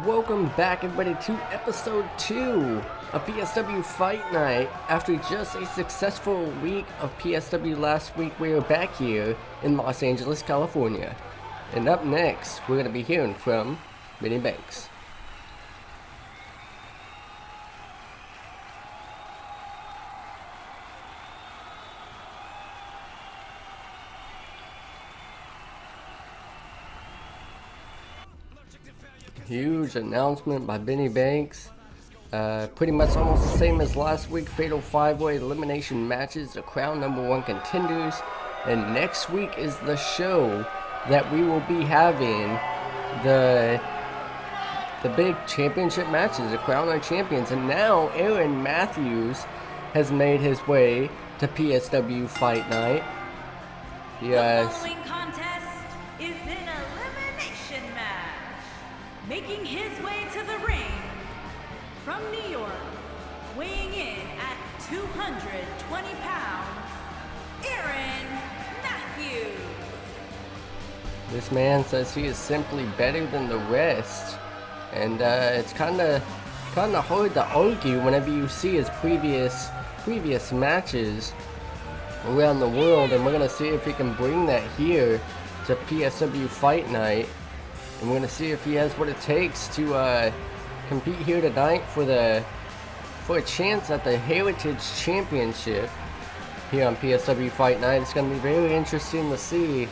Welcome back everybody to episode 2 of PSW Fight Night. After just a successful week of PSW last week, we are back here in Los Angeles, California. And up next, we're going to be hearing from Benny Banks. Huge announcement by Benny Banks. Pretty much almost the same as last week. Fatal 5-way elimination matches, the crown #1 contenders. And next week is the show that we will be having the big championship matches, the Crown of Champions. And now Aaron Matthews has made his way to PSW Fight Night. Yes. The following contest is an elimination match. Making his way to the ring from New York, weighing in at 220 pounds, Aaron Matthews. This man says he is simply better than the rest, and it's kind of hard to argue whenever you see his previous matches around the world. And we're gonna see if he can bring that here to PSW Fight Night, and we're gonna see if he has what it takes to compete here tonight for a chance at the Heritage Championship here on PSW Fight Night. It's gonna be very interesting to see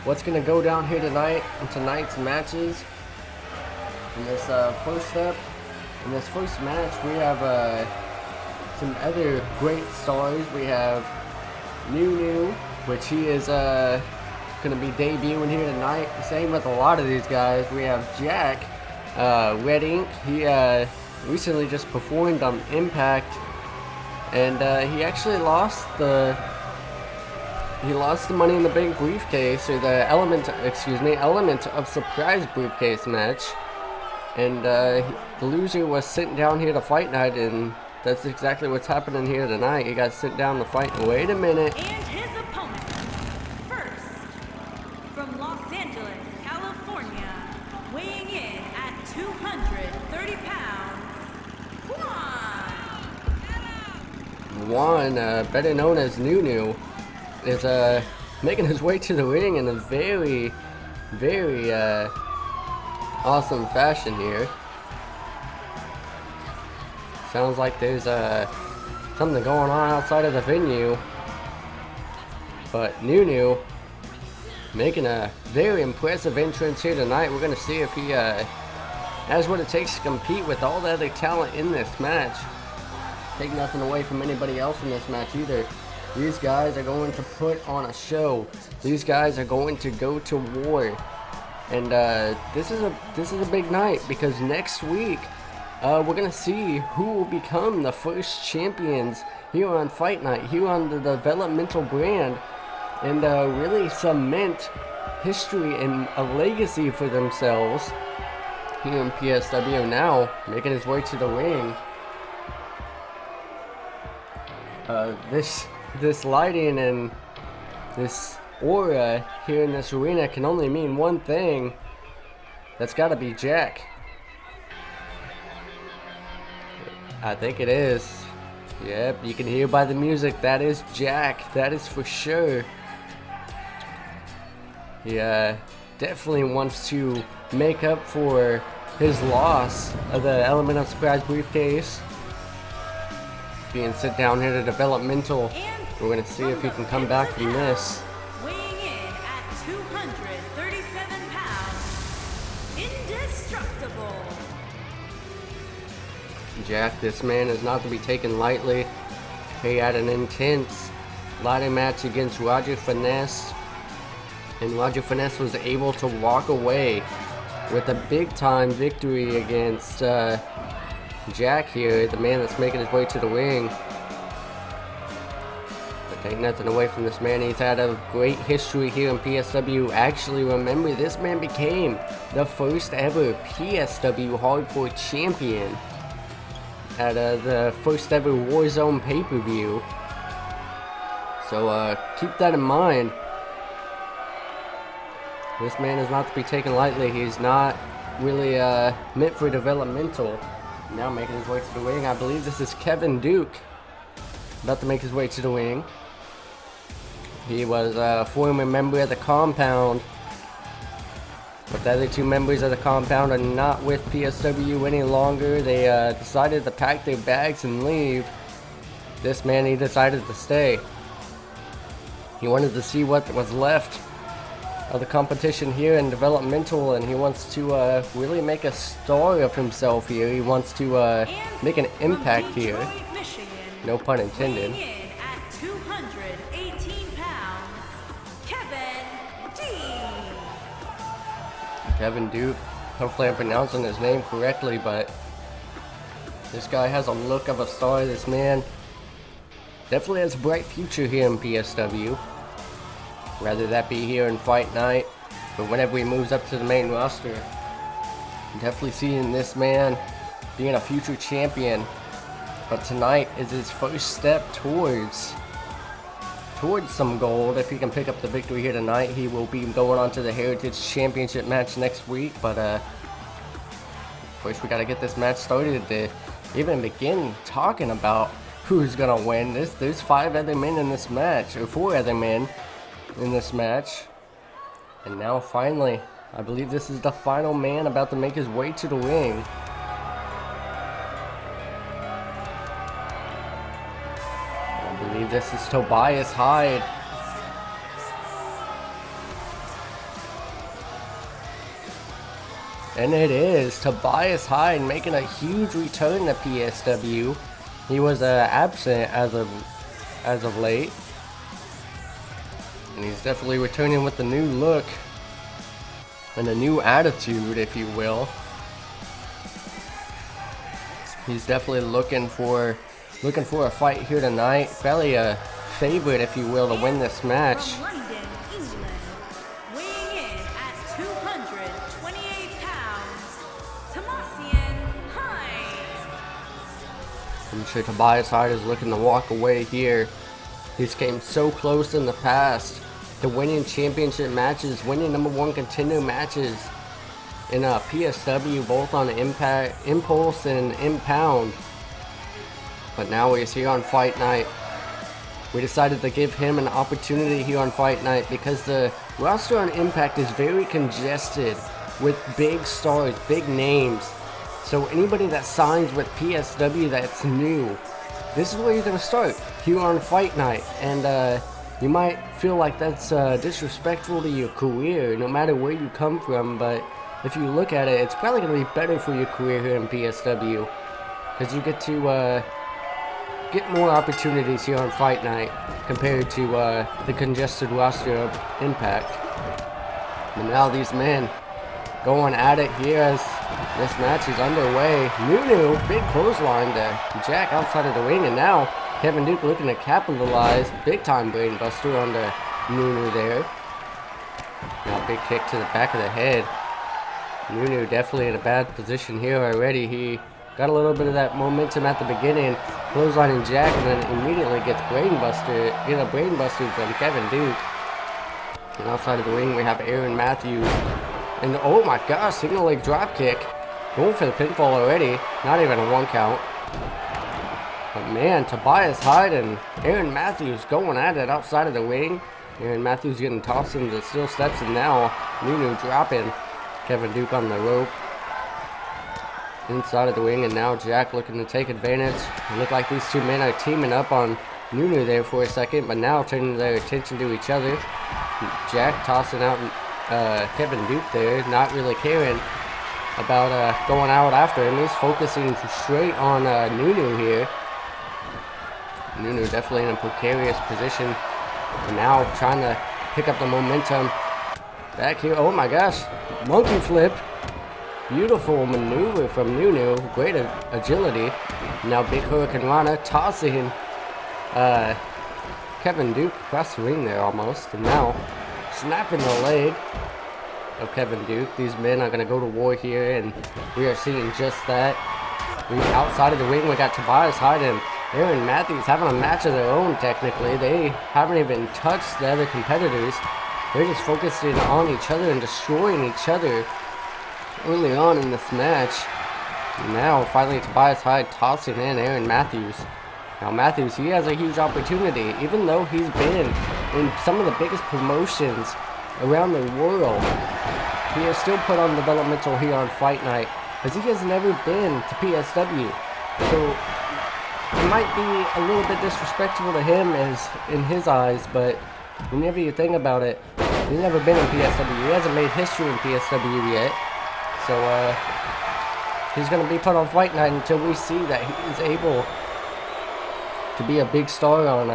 what's going to go down here tonight in tonight's matches. In this first match, we have some other great stars. We have New, which he is going to be debuting here tonight. Same with a lot of these guys. We have Jack, Red Ink. He recently just performed on Impact, and he actually lost the Money in the Bank briefcase, or the element of surprise briefcase match. And the loser was sent down here to Fight Night, and that's exactly what's happening here tonight. He got sent down to fight. Wait a minute. And his opponent, first, from Los Angeles, California, weighing in at 230 pounds, Juan, better known as New, is making his way to the ring in a very, very awesome fashion here. Sounds like there's something going on outside of the venue, but New making a very impressive entrance here tonight. We're gonna see if he has what it takes to compete with all the other talent in this match. Take nothing away from anybody else in this match either. These guys are going to put on a show. These guys are going to go to war, and this is a big night, because next week we're gonna see who will become the first champions here on Fight Night, here on the developmental brand, and really cement history and a legacy for themselves here in PSW. Now making his way to the ring. This lighting and this aura here in this arena can only mean one thing. That's gotta be Jack. I think it is. Yep, you can hear by the music, that is Jack. That is for sure. He definitely wants to make up for his loss of the Element of Surprise briefcase. Being sent down here to developmental. We're going to see if he can come back from this. weighing in at 237 pounds, indestructible. Jack, this man is not to be taken lightly. He had an intense ladder match against Roger Finesse, and Roger Finesse was able to walk away with a big-time victory against Jack here, the man that's making his way to the ring. Take nothing away from this man. He's had a great history here in PSW. Actually, remember, this man became the first ever PSW Hardcore Champion at the first ever Warzone pay-per-view. So keep that in mind. This man is not to be taken lightly. He's not really meant for developmental. Now making his way to the ring. I believe this is Kevin Duke. About to make his way to the ring. He was a former member of the Compound. But the other 2 members of the Compound are not with PSW any longer. They decided to pack their bags and leave. This man, he decided to stay. He wanted to see what was left of the competition here in developmental, and he wants to really make a star of himself here. He wants to make an impact here. Michigan, No pun intended. weighing in at 218 pounds, Kevin D. Kevin Duke. Hopefully I'm pronouncing his name correctly, but this guy has a look of a star. This man definitely has a bright future here in PSW. Whether that be here in Fight Night, but whenever he moves up to the main roster, I'm definitely seeing this man being a future champion. But tonight is his first step towards some gold. If he can pick up the victory here tonight, he will be going on to the Heritage Championship match next week. But first we gotta get this match started to even begin talking about who's gonna win. There's 5 other men in this match, or 4 other men in this match. And now finally, I believe this is the final man about to make his way to the ring. I believe this is Tobias Hyde. And it is Tobias Hyde making a huge return to PSW. He was absent as of late. And he's definitely returning with a new look and a new attitude, if you will. He's definitely looking for a fight here tonight. Probably a favorite, if you will, to win this match. From London, England, weighing in at 228 pounds, Tobias Hyde. I'm sure Tobias Hyde is looking to walk away here. He's came so close in the past to winning championship matches, winning #1 contender matches in PSW, both on Impact, Impulse, and Impound. But now he's here on Fight Night. We decided to give him an opportunity here on Fight Night because the roster on Impact is very congested with big stars, big names. So anybody that signs with PSW that's new, this is where you're going to start, here on Fight Night. And you might feel like that's disrespectful to your career, no matter where you come from, but if you look at it, it's probably going to be better for your career here in PSW, because you get to get more opportunities here on Fight Night compared to the congested roster of Impact. But now these men going at it here as this match is underway. Nunu, big clothesline to Jack outside of the ring, and now Kevin Duke looking to capitalize. Big time brain buster on the Nunu there. Now big kick to the back of the head. Nunu definitely in a bad position here already. He got a little bit of that momentum at the beginning, clotheslining Jack, and then immediately gets a brain buster from Kevin Duke. And outside of the ring we have Aaron Matthews. And oh my gosh, single leg drop kick. Going for the pinfall already. Not even a 1 count. But man, Tobias Hyde and Aaron Matthews going at it outside of the ring. Aaron Matthews getting tossed into the steel steps, and now Nunu dropping Kevin Duke on the rope. Inside of the ring, and now Jack looking to take advantage. It looked like these 2 men are teaming up on Nunu there for a second, but now turning their attention to each other. Jack tossing out Kevin Duke there, not really caring about going out after him. He's focusing straight on Nunu here. Nunu definitely in a precarious position, and now trying to pick up the momentum. Back here, oh my gosh, monkey flip. Beautiful maneuver from Nunu, great agility. Now big Hurricane Rana tossing Kevin Duke across the ring there almost, and now snapping the leg of Kevin Duke. These men are going to go to war here, and we are seeing just that. Outside of the ring, we got Tobias Hyde and Aaron Matthews having a match of their own technically. They haven't even touched the other competitors. They're just focusing on each other and destroying each other early on in this match. Now, finally, Tobias Hyde tossing in Aaron Matthews. Now, Matthews, he has a huge opportunity. Even though he's been in some of the biggest promotions around the world, he has still put on developmental here on Fight Night, as he has never been to PSW. So, it might be a little bit disrespectful to him as in his eyes, but whenever you think about it, he's never been in PSW. He hasn't made history in PSW yet. So, he's going to be put on Fight Night until we see that he is able to be a big star on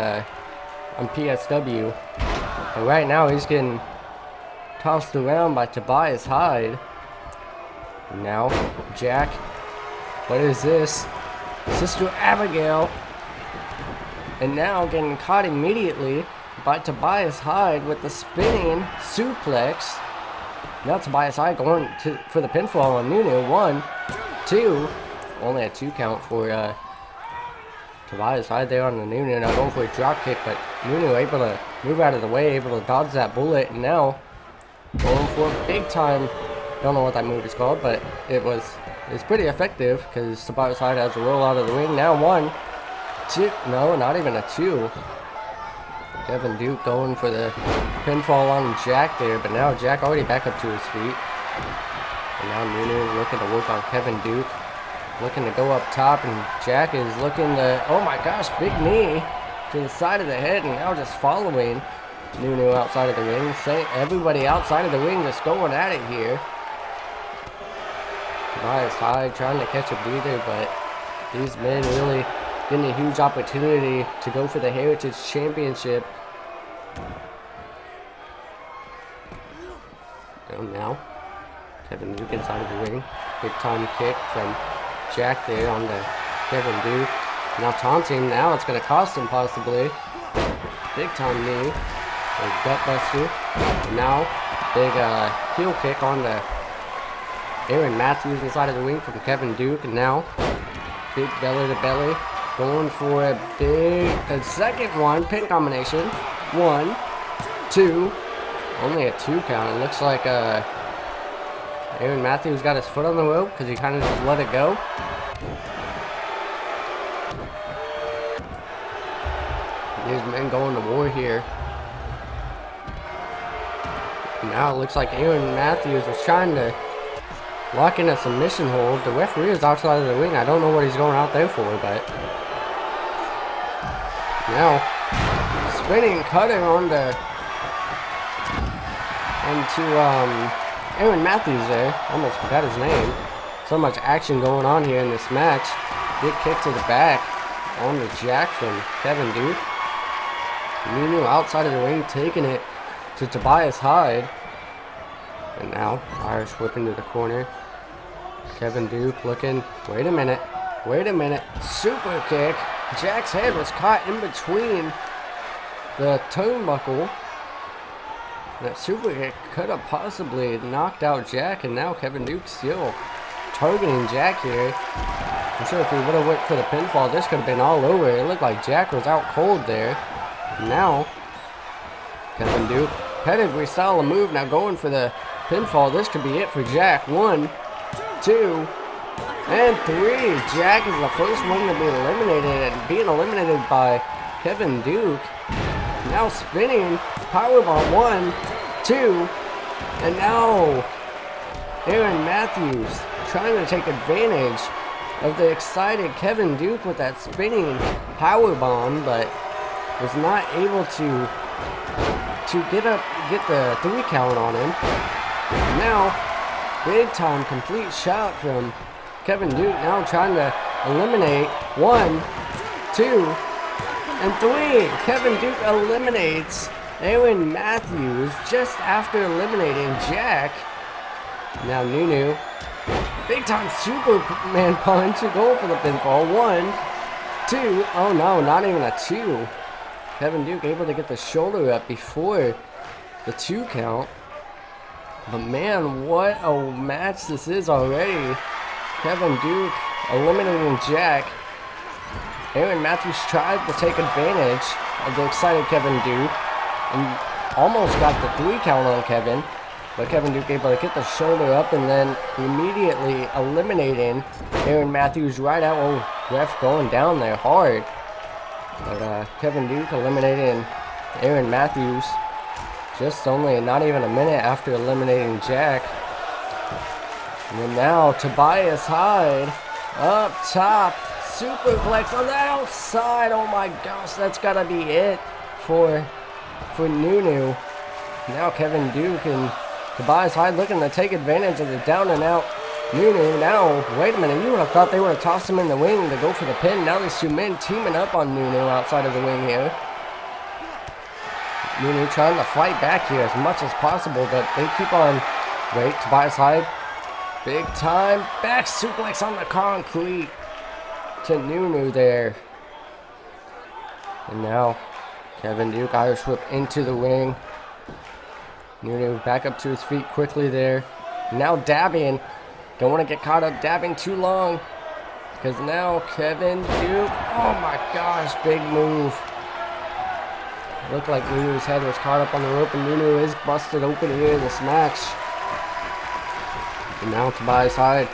PSW. And right now he's getting tossed around by Tobias Hyde. Now, Jack, what is this? Sister Abigail. And now getting caught immediately by Tobias Hyde with the spinning suplex. Now Tobias Hyde going for the pinfall on Nunu. 1, 2. Only a 2 count for Tobias Hyde there on the Nunu. Now going for a drop kick, but Nunu able to move out of the way, able to dodge that bullet, and now going for a big time. Don't know what that move is called, but it's pretty effective because Tobias Hyde has to roll out of the ring. Now 1, 2. No, not even a 2. Kevin Duke going for the pinfall on Jack there, but now Jack already back up to his feet. And now Nunu looking to work on Kevin Duke. Looking to go up top, and Jack is looking to, oh my gosh, big knee to the side of the head, and now just following Nunu outside of the ring. Everybody outside of the ring just going at it here. Tobias Hyde trying to catch a breather, but these men really getting a huge opportunity to go for the Heritage Championship. And now, Kevin Duke inside of the ring. Big time kick from Jack there on the Kevin Duke. Now taunting. Now it's going to cost him possibly. Big time knee. A gut buster. And now big heel kick on the Aaron Matthews inside of the ring from Kevin Duke. And now big belly to belly. Going for a second one. Pin combination. 1, 2. Only a 2 count. It looks like Aaron Matthews got his foot on the rope because he kind of just let it go. These men going to war here. Now it looks like Aaron Matthews was trying to lock in a submission hold. The referee is outside of the ring. I don't know what he's going out there for, but now spinning cutter onto Aaron Matthews there. Almost forgot his name. So much action going on here in this match. Big kick to the back on the Jack from Kevin Duke. Nunu outside of the ring taking it to Tobias Hyde. And now Irish whip into the corner. Kevin Duke looking. Wait a minute. Super kick. Jack's head was caught in between the turnbuckle. That super kick could have possibly knocked out Jack, and now Kevin Duke still targeting Jack here. I'm sure if he would have went for the pinfall, this could have been all over. It looked like Jack was out cold there. Now, Kevin Duke, pedigree style of move, now going for the pinfall. This could be it for Jack. 1, 2, and 3. Jack is the first one to be eliminated, and being eliminated by Kevin Duke. Now spinning, powerbomb. 1, 2, and now Aaron Matthews trying to take advantage of the excited Kevin Duke with that spinning powerbomb, but was not able to get the 3 count on him. Now, big time complete shot from Kevin Duke. Now trying to eliminate 1, 2, and 3. Kevin Duke eliminates Aaron Matthews just after eliminating Jack. Now Nunu, big time Superman punch, going for the pinfall. 1, 2. Oh no, not even a 2. Kevin Duke able to get the shoulder up before the 2 count. But man, what a match this is already. Kevin Duke eliminating Jack. Aaron Matthews tried to take advantage of the excited Kevin Duke and almost got the 3 count on Kevin. but Kevin Duke able to get the shoulder up and then immediately eliminating Aaron Matthews right out. Oh, ref going down there hard. But Kevin Duke eliminating Aaron Matthews just only not even a minute after eliminating Jack. And then now Tobias Hyde up top. Superplex on the outside. Oh my gosh, that's gotta be it for Nunu. Now Kevin Duke and Tobias Hyde looking to take advantage of the down and out Nunu. Now, wait a minute, you would have thought they would have tossed him in the wing to go for the pin. Now these two men teaming up on Nunu outside of the wing here. Nunu trying to fight back here as much as possible, but they keep on. Wait, Tobias Hyde. Big time back suplex on the concrete to Nunu there. And now Kevin Duke Irish whip into the ring. Nunu back up to his feet quickly there. Now dabbing. Don't want to get caught up dabbing too long. Because now Kevin Duke. Oh my gosh, big move. Looked like Nunu's head was caught up on the rope, and Nunu is busted open here in this match. And now Tobias Hyde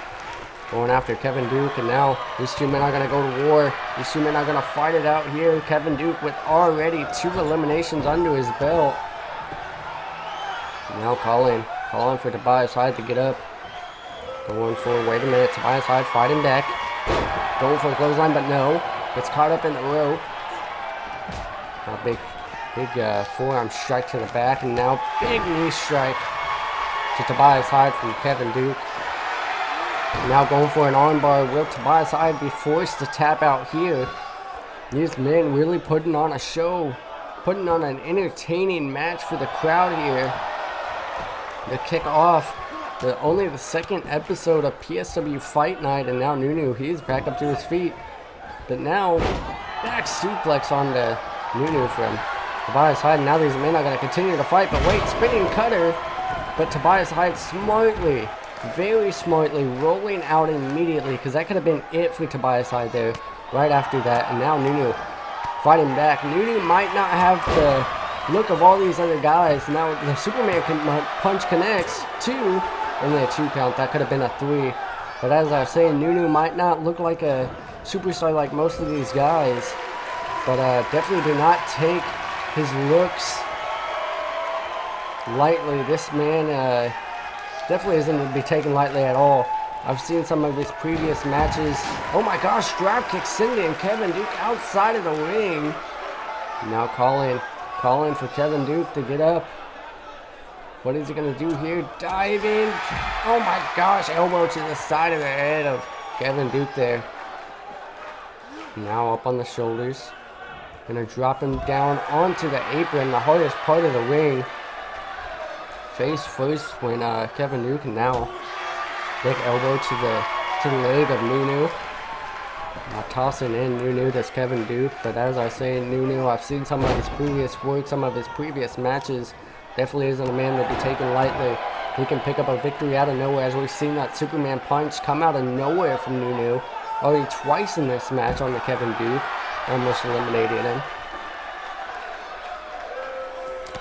going after Kevin Duke, and now these two men are going to go to war. These two men are going to fight it out here. Kevin Duke with already 2 eliminations under his belt. And now calling for Tobias Hyde to get up. Going for, wait a minute, Tobias Hyde fighting back. Going for a clothesline, but no. Gets caught up in the rope. A big forearm strike to the back, and now big knee strike to Tobias Hyde from Kevin Duke. Now going for an armbar. Will Tobias Hyde be forced to tap out here? These men really putting on a show, putting on an entertaining match for the crowd here. To kick off only the second episode of PSW Fight Night, and now Nunu, he's back up to his feet. But now, back suplex on the Nunu from Tobias Hyde. Now these men are going to continue to fight, but wait, spinning cutter. But Tobias Hyde smartly, very smartly, rolling out immediately, because that could have been it for Tobias Hyde there right after that. And now Nunu fighting back. Nunu might not have the look of all these other guys. Now the Superman punch connects. 2, only a 2 count. That could have been a 3. But as I was saying, Nunu might not look like a superstar like most of these guys, but definitely do not take his looks lightly. This man definitely isn't to be taken lightly at all. I've seen some of his previous matches. Oh my gosh, dropkick sending Kevin Duke outside of the ring. Now calling for Kevin Duke to get up. What is he going to do here? Diving. Oh my gosh, elbow to the side of the head of Kevin Duke there. Now up on the shoulders. Gonna drop him down onto the apron, the hardest part of the ring. Face first when Kevin Duke, and now big elbow to the leg of Nunu. Tossing in Nunu, that's Kevin Duke. But as I say, Nunu, I've seen some of his previous work, some of his previous matches. Definitely isn't a man to be taken lightly. He can pick up a victory out of nowhere, as we've seen that Superman punch come out of nowhere from Nunu. Already twice in this match on the Kevin Duke. Almost eliminated him.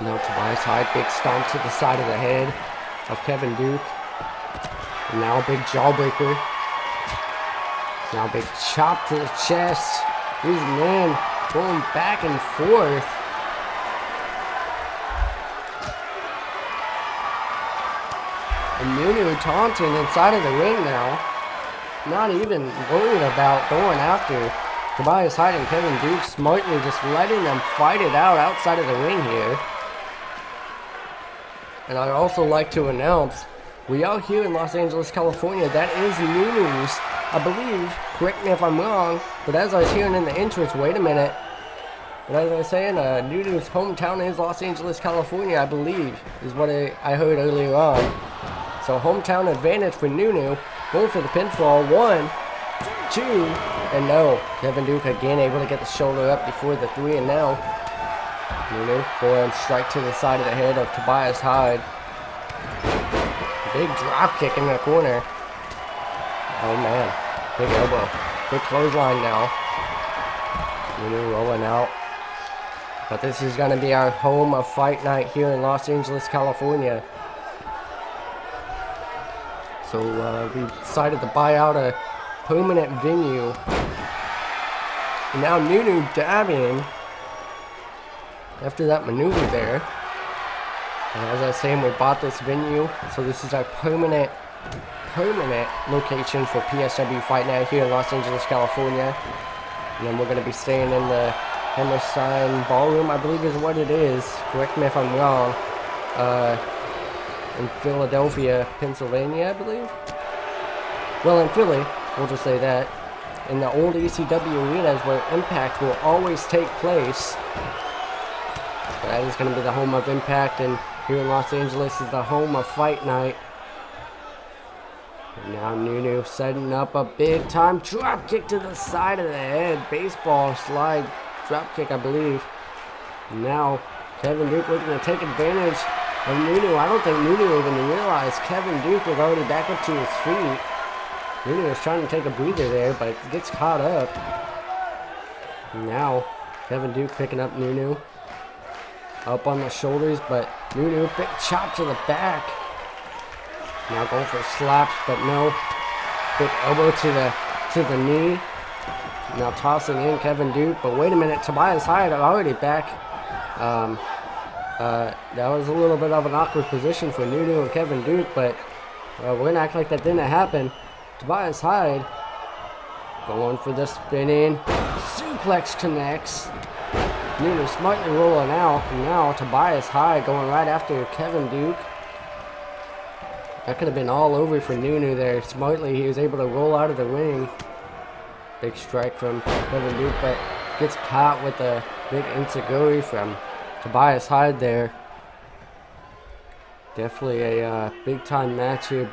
Now Tobias Hyde, big stomp to the side of the head of Kevin Duke. And now a big jawbreaker. Now a big chop to the chest. These men going back and forth. And Nunu taunting inside of the ring now. Not even worried about going after Tobias Hyde and Kevin Duke, smartly just letting them fight it out outside of the ring here. And I'd also like to announce, we are here in Los Angeles, California. That is Nunu's, I believe, correct me if I'm wrong, but as I was hearing in the entrance, wait a minute. But as I was saying, Nunu's hometown is Los Angeles, California, I believe, is what I heard earlier on. So hometown advantage for Nunu. Going for the pinfall. 1, 2, and no. Kevin Duke again able to get the shoulder up before the 3, and now Nunu forearm strike to the side of the head of Tobias Hyde. Big drop kick in the corner. Oh man, big elbow, big clothesline now. Nunu rolling out. But this is going to be our home of Fight Night here in Los Angeles, California. So we decided to buy out a permanent venue. And now Nunu dabbing after that maneuver there. And as I was saying, we bought this venue, so this is our permanent location for PSW Fight Night here in Los Angeles, California. And then we're going to be staying in the Hammerstein Ballroom, I believe is what it is. Correct me if I'm wrong. In Philadelphia, Pennsylvania, I believe. Well, in Philly, we'll just say that. In the old ECW arenas where Impact will always take place. So that is going to be the home of Impact, and here in Los Angeles is the home of Fight Night. And now Nunu setting up a big time drop kick to the side of the head. Baseball slide drop kick, I believe. And now Kevin Duke looking to take advantage of Nunu. I don't think Nunu even realized Kevin Duke was already back up to his feet. Nunu was trying to take a breather there, but gets caught up. And now Kevin Duke picking up Nunu. Up on the shoulders, but Nunu, big chop to the back. Now going for slaps, but no. Big elbow to the knee. Now tossing in Kevin Duke, but wait a minute, Tobias Hyde already back. That was a little bit of an awkward position for Nunu and Kevin Duke, but we're gonna act like that didn't happen. Tobias Hyde going for the spinning suplex connects. Nunu smartly rolling out, and now Tobias Hyde going right after Kevin Duke. That could have been all over for Nunu there. Smartly, he was able to roll out of the ring. Big strike from Kevin Duke, but gets caught with a big enziguri from Tobias Hyde there. Definitely a big time match here.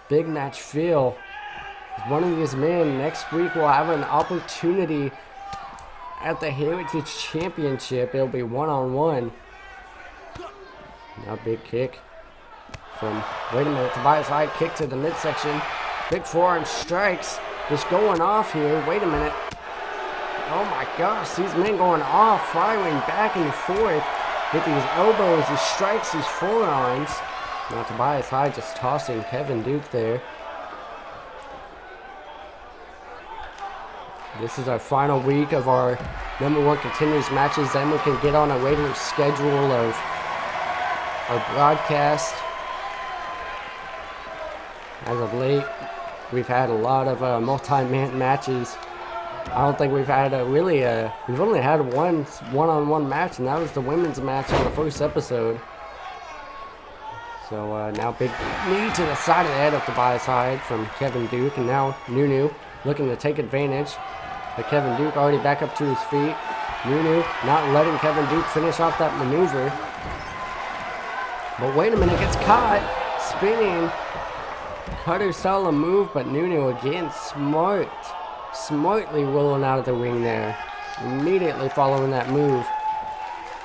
Big match feel. One of these men next week will have an opportunity at the Heritage Championship. It'll be one-on-one. Now big kick from, wait a minute, Tobias Hyde kick to the midsection. Big forearm strikes. Just going off here. Wait a minute. Oh my gosh, these men going off, firing back and forth with these elbows, these strikes, these forearms. Now Tobias Hyde just tossing Kevin Duke there. This is our final week of our #1 continuous matches. Then we can get on a regular schedule of our broadcast. As of late, we've had a lot of multi-man matches. I don't think we've had we've only had one-on-one match, and that was the women's match on the first episode. So now big knee to the side of the head of Tobias Hyde from Kevin Duke, and now Nunu looking to take advantage. But Kevin Duke already back up to his feet. Nunu not letting Kevin Duke finish off that maneuver. But wait a minute, gets caught. Spinning. Cutter style of move, but Nunu again smartly rolling out of the ring there. Immediately following that move.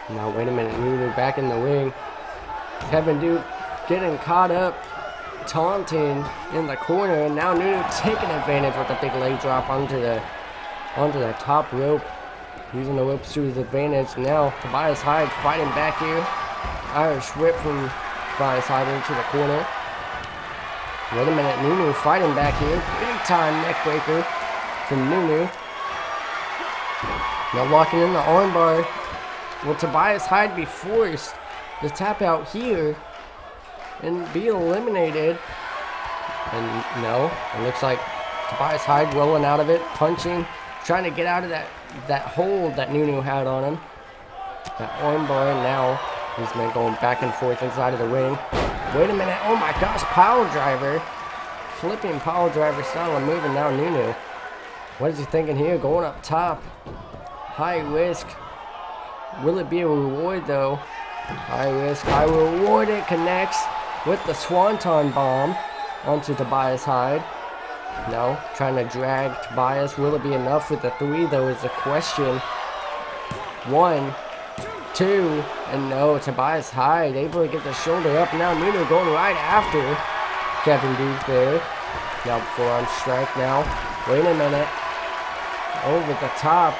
Now wait a minute, Nunu back in the ring. Kevin Duke getting caught up, taunting in the corner, and now Nunu taking advantage with a big leg drop onto the top rope, using the ropes to his advantage. Now Tobias Hyde fighting back here. Irish whip from Tobias Hyde into the corner. Wait a minute, Nunu fighting back here. Big time neck breaker from Nunu. Now locking in the armbar. Will Tobias Hyde be forced to tap out here and be eliminated? And no, it looks like Tobias Hyde rolling out of it, punching, trying to get out of that hold that Nunu had on him. That armbar, and now he's been going back and forth inside of the ring. Wait a minute, oh my gosh, power driver. Flipping power driver style of moving now Nunu. What is he thinking here? Going up top. High risk. Will it be a reward though? High risk, high reward. It connects with the Swanton bomb onto Tobias Hyde. No, trying to drag Tobias. Will it be enough with the 3 though is the question. 1, 2, and no, Tobias Hyde able to get the shoulder up. Now Nunu going right after Kevin Duke there. Now forearm strike now. Wait a minute. Over the top.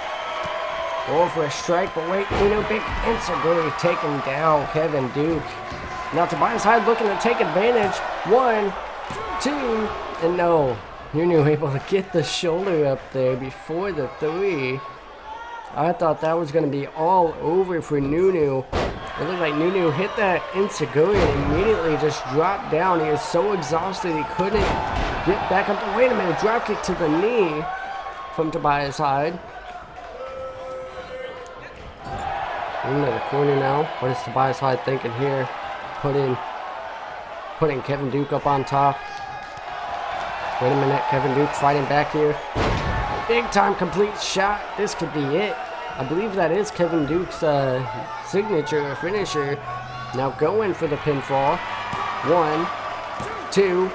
Going for a strike, but wait, Nunu big enziguri taking down Kevin Duke. Now Tobias Hyde looking to take advantage. 1, 2, and no. Nunu able to get the shoulder up there before the 3. I thought that was going to be all over for Nunu. It looked like Nunu hit that Inseguri and immediately just dropped down. He was so exhausted he couldn't get back up. Wait a minute, drop kick to the knee from Tobias Hyde. Into the corner now. What is Tobias Hyde thinking here? Putting Kevin Duke up on top. Wait a minute, Kevin Duke fighting back here. Big time complete shot. This could be it. I believe that is Kevin Duke's signature or finisher. Now going for the pinfall. 1, 2,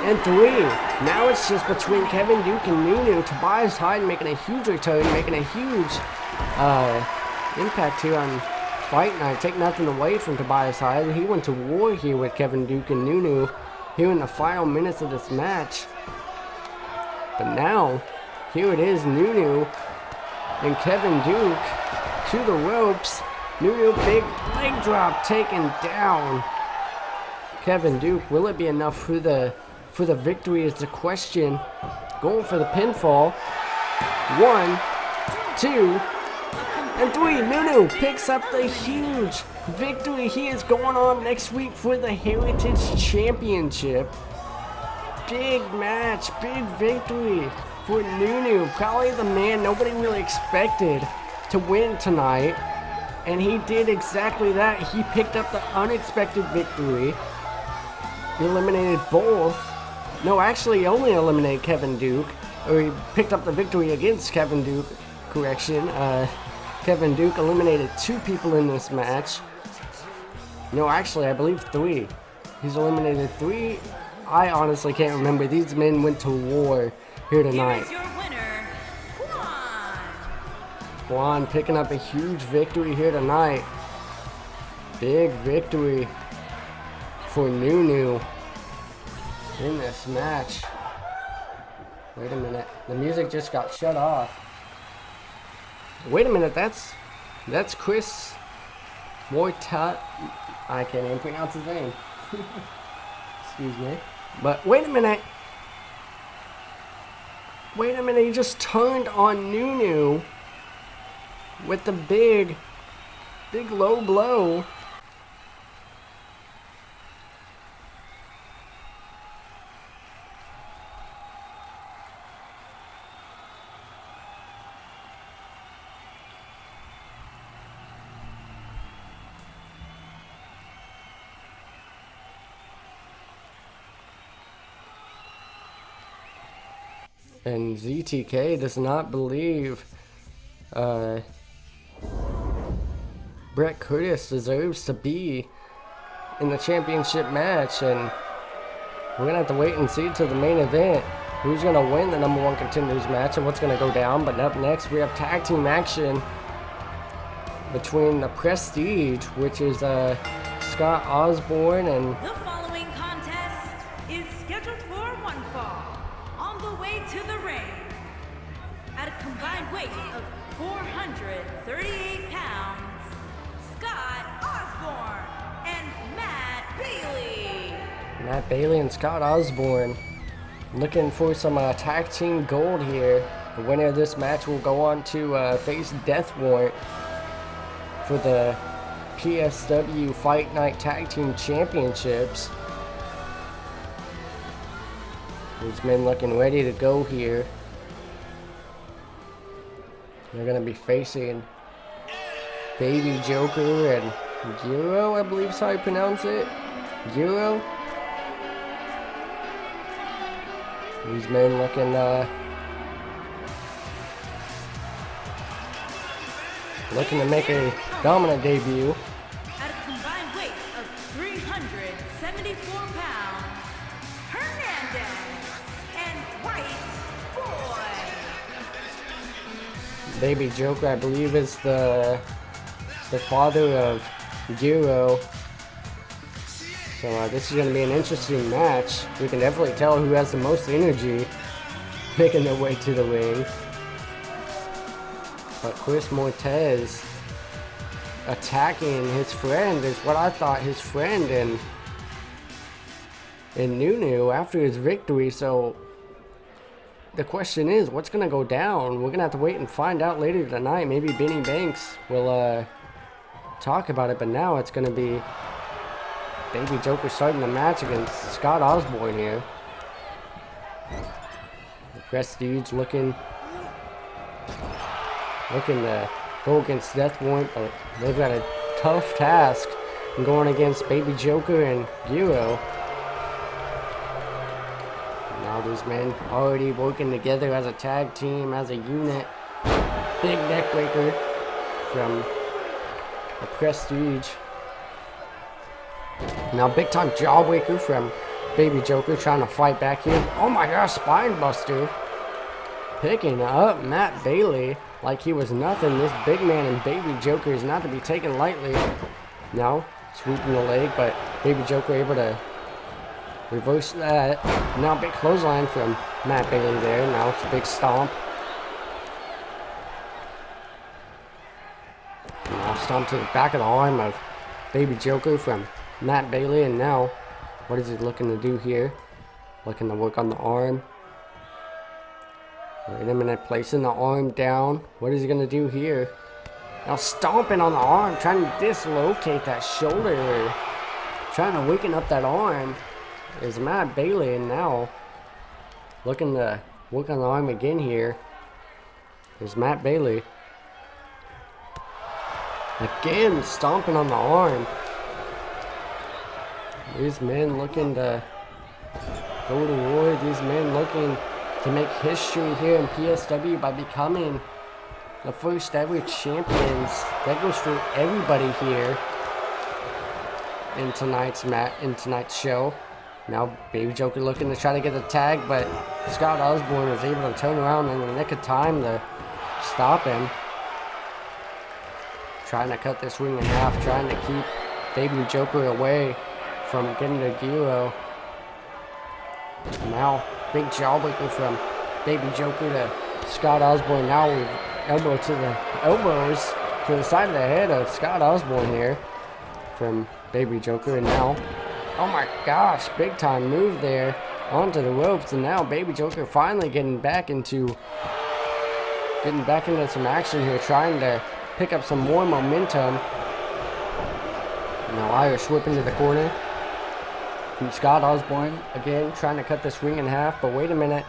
and 3. Now it's just between Kevin Duke and Nunu. Tobias Hyde making a huge return, making a huge impact here on Fight Night. Take nothing away from Tobias Hyde. He went to war here with Kevin Duke and Nunu here in the final minutes of this match. But now, here it is, Nunu and Kevin Duke to the ropes. Nunu, big leg drop taken down. Kevin Duke, will it be enough for the victory is the question. Going for the pinfall. 1, 2, and 3. Nunu picks up the huge victory. He is going on next week for the Heritage Championship. Big match, big victory for Nunu. Probably the man nobody really expected to win tonight. And he did exactly that. He picked up the unexpected victory. He eliminated both. No, actually he only eliminated Kevin Duke. Or he picked up the victory against Kevin Duke. Correction. Kevin Duke eliminated 2 people in this match. No, actually, I believe 3. He's eliminated 3. I honestly can't remember. These men went to war here tonight. Here is your winner, Juan. Juan picking up a huge victory here tonight. Big victory for Nunu in this match. Wait a minute. The music just got shut off. Wait a minute, that's Chris Moitat. I can't even pronounce his name. Excuse me. But wait a minute. Wait a minute, he just turned on Nunu with the big low blow. And ZTK does not believe Brett Curtis deserves to be in the championship match, and we're gonna have to wait and see to the main event who's gonna win the number 1 contenders match and what's gonna go down. But up next we have tag team action between the Prestige, which is Scott Osborne and The following contest is scheduled for one fall. On the way to the ring, at a combined weight of 438 pounds, Scott Osborne and Matt Bailey. Matt Bailey and Scott Osborne looking for some tag team gold here. The winner of this match will go on to face Death Warrant for the PSW Fight Night Tag Team Championships. These men looking ready to go here. They're going to be facing Baby Joker and Giro, I believe is how you pronounce it. Giro. These men looking looking to make a dominant debut. At a combined weight of 374 pounds, Hernandez and White Boy. Baby Joker, I believe, is the father of Giro. So this is going to be an interesting match. You can definitely tell who has the most energy making their way to the ring. But Chris Mortez attacking his friend is what I thought his friend, and and Nunu after his victory. So the question is, what's going to go down? We're going to have to wait and find out later tonight. Maybe Benny Banks will talk about it, but now it's going to be Baby Joker starting the match against Scott Osborne here. The Prestige looking to go against Death Warrant, but they've got a tough task going against Baby Joker and Giro. Now these men already working together as a tag team, as a unit. Big neck breaker from the Prestige. Now big time jawbreaker from Baby Joker trying to fight back here. Oh my gosh, spine buster. Picking up Matt Bailey like he was nothing. This big man and Baby Joker is not to be taken lightly. Now sweeping the leg, but Baby Joker able to reverse that. Now big clothesline from Matt Bailey there. Now it's a big stomp. Now stomp to the back of the arm of Baby Joker from Matt Bailey. And now, what is he looking to do here? Looking to work on the arm. Wait a minute, placing the arm down. What is he going to do here? Now stomping on the arm, trying to dislocate that shoulder. Trying to weaken up that arm is Matt Bailey, and now looking to work on the arm again here is Matt Bailey. Again, stomping on the arm. These men looking to go to war. These men looking to make history here in PSW by becoming the first ever champions. That goes for everybody here in tonight's show. Now Baby Joker looking to try to get the tag, but Scott Osborne was able to turn around in the nick of time to stop him. Trying to cut this ring in half, trying to keep Baby Joker away from getting to Giro. Now big jawbreaker from Baby Joker to Scott Osborne. Now we elbows to the side of the head of Scott Osborne here from Baby Joker. And now, oh my gosh, big time move there onto the ropes. And now Baby Joker finally getting back into some action here, trying to pick up some more momentum. Now Irish whip into the corner from Scott Osborne again, trying to cut this ring in half, but wait a minute.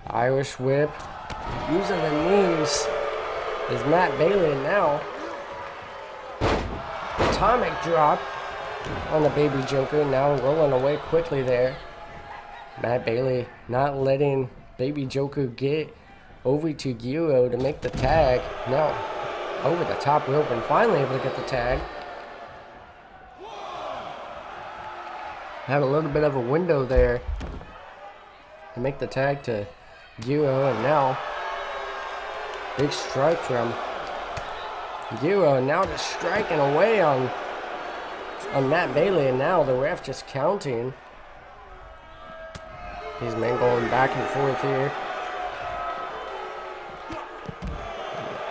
Irish whip using the knees is Matt Bailey, and now atomic drop on the Baby Joker. Now rolling away quickly there. Matt Bailey not letting Baby Joker get over to Giro to make the tag. Now over the top rope and finally able to get the tag. Had a little bit of a window there to make the tag to Giro, and now big strike from Giro, and now just striking away on Matt Bailey, and now the ref just counting. These men going back and forth here.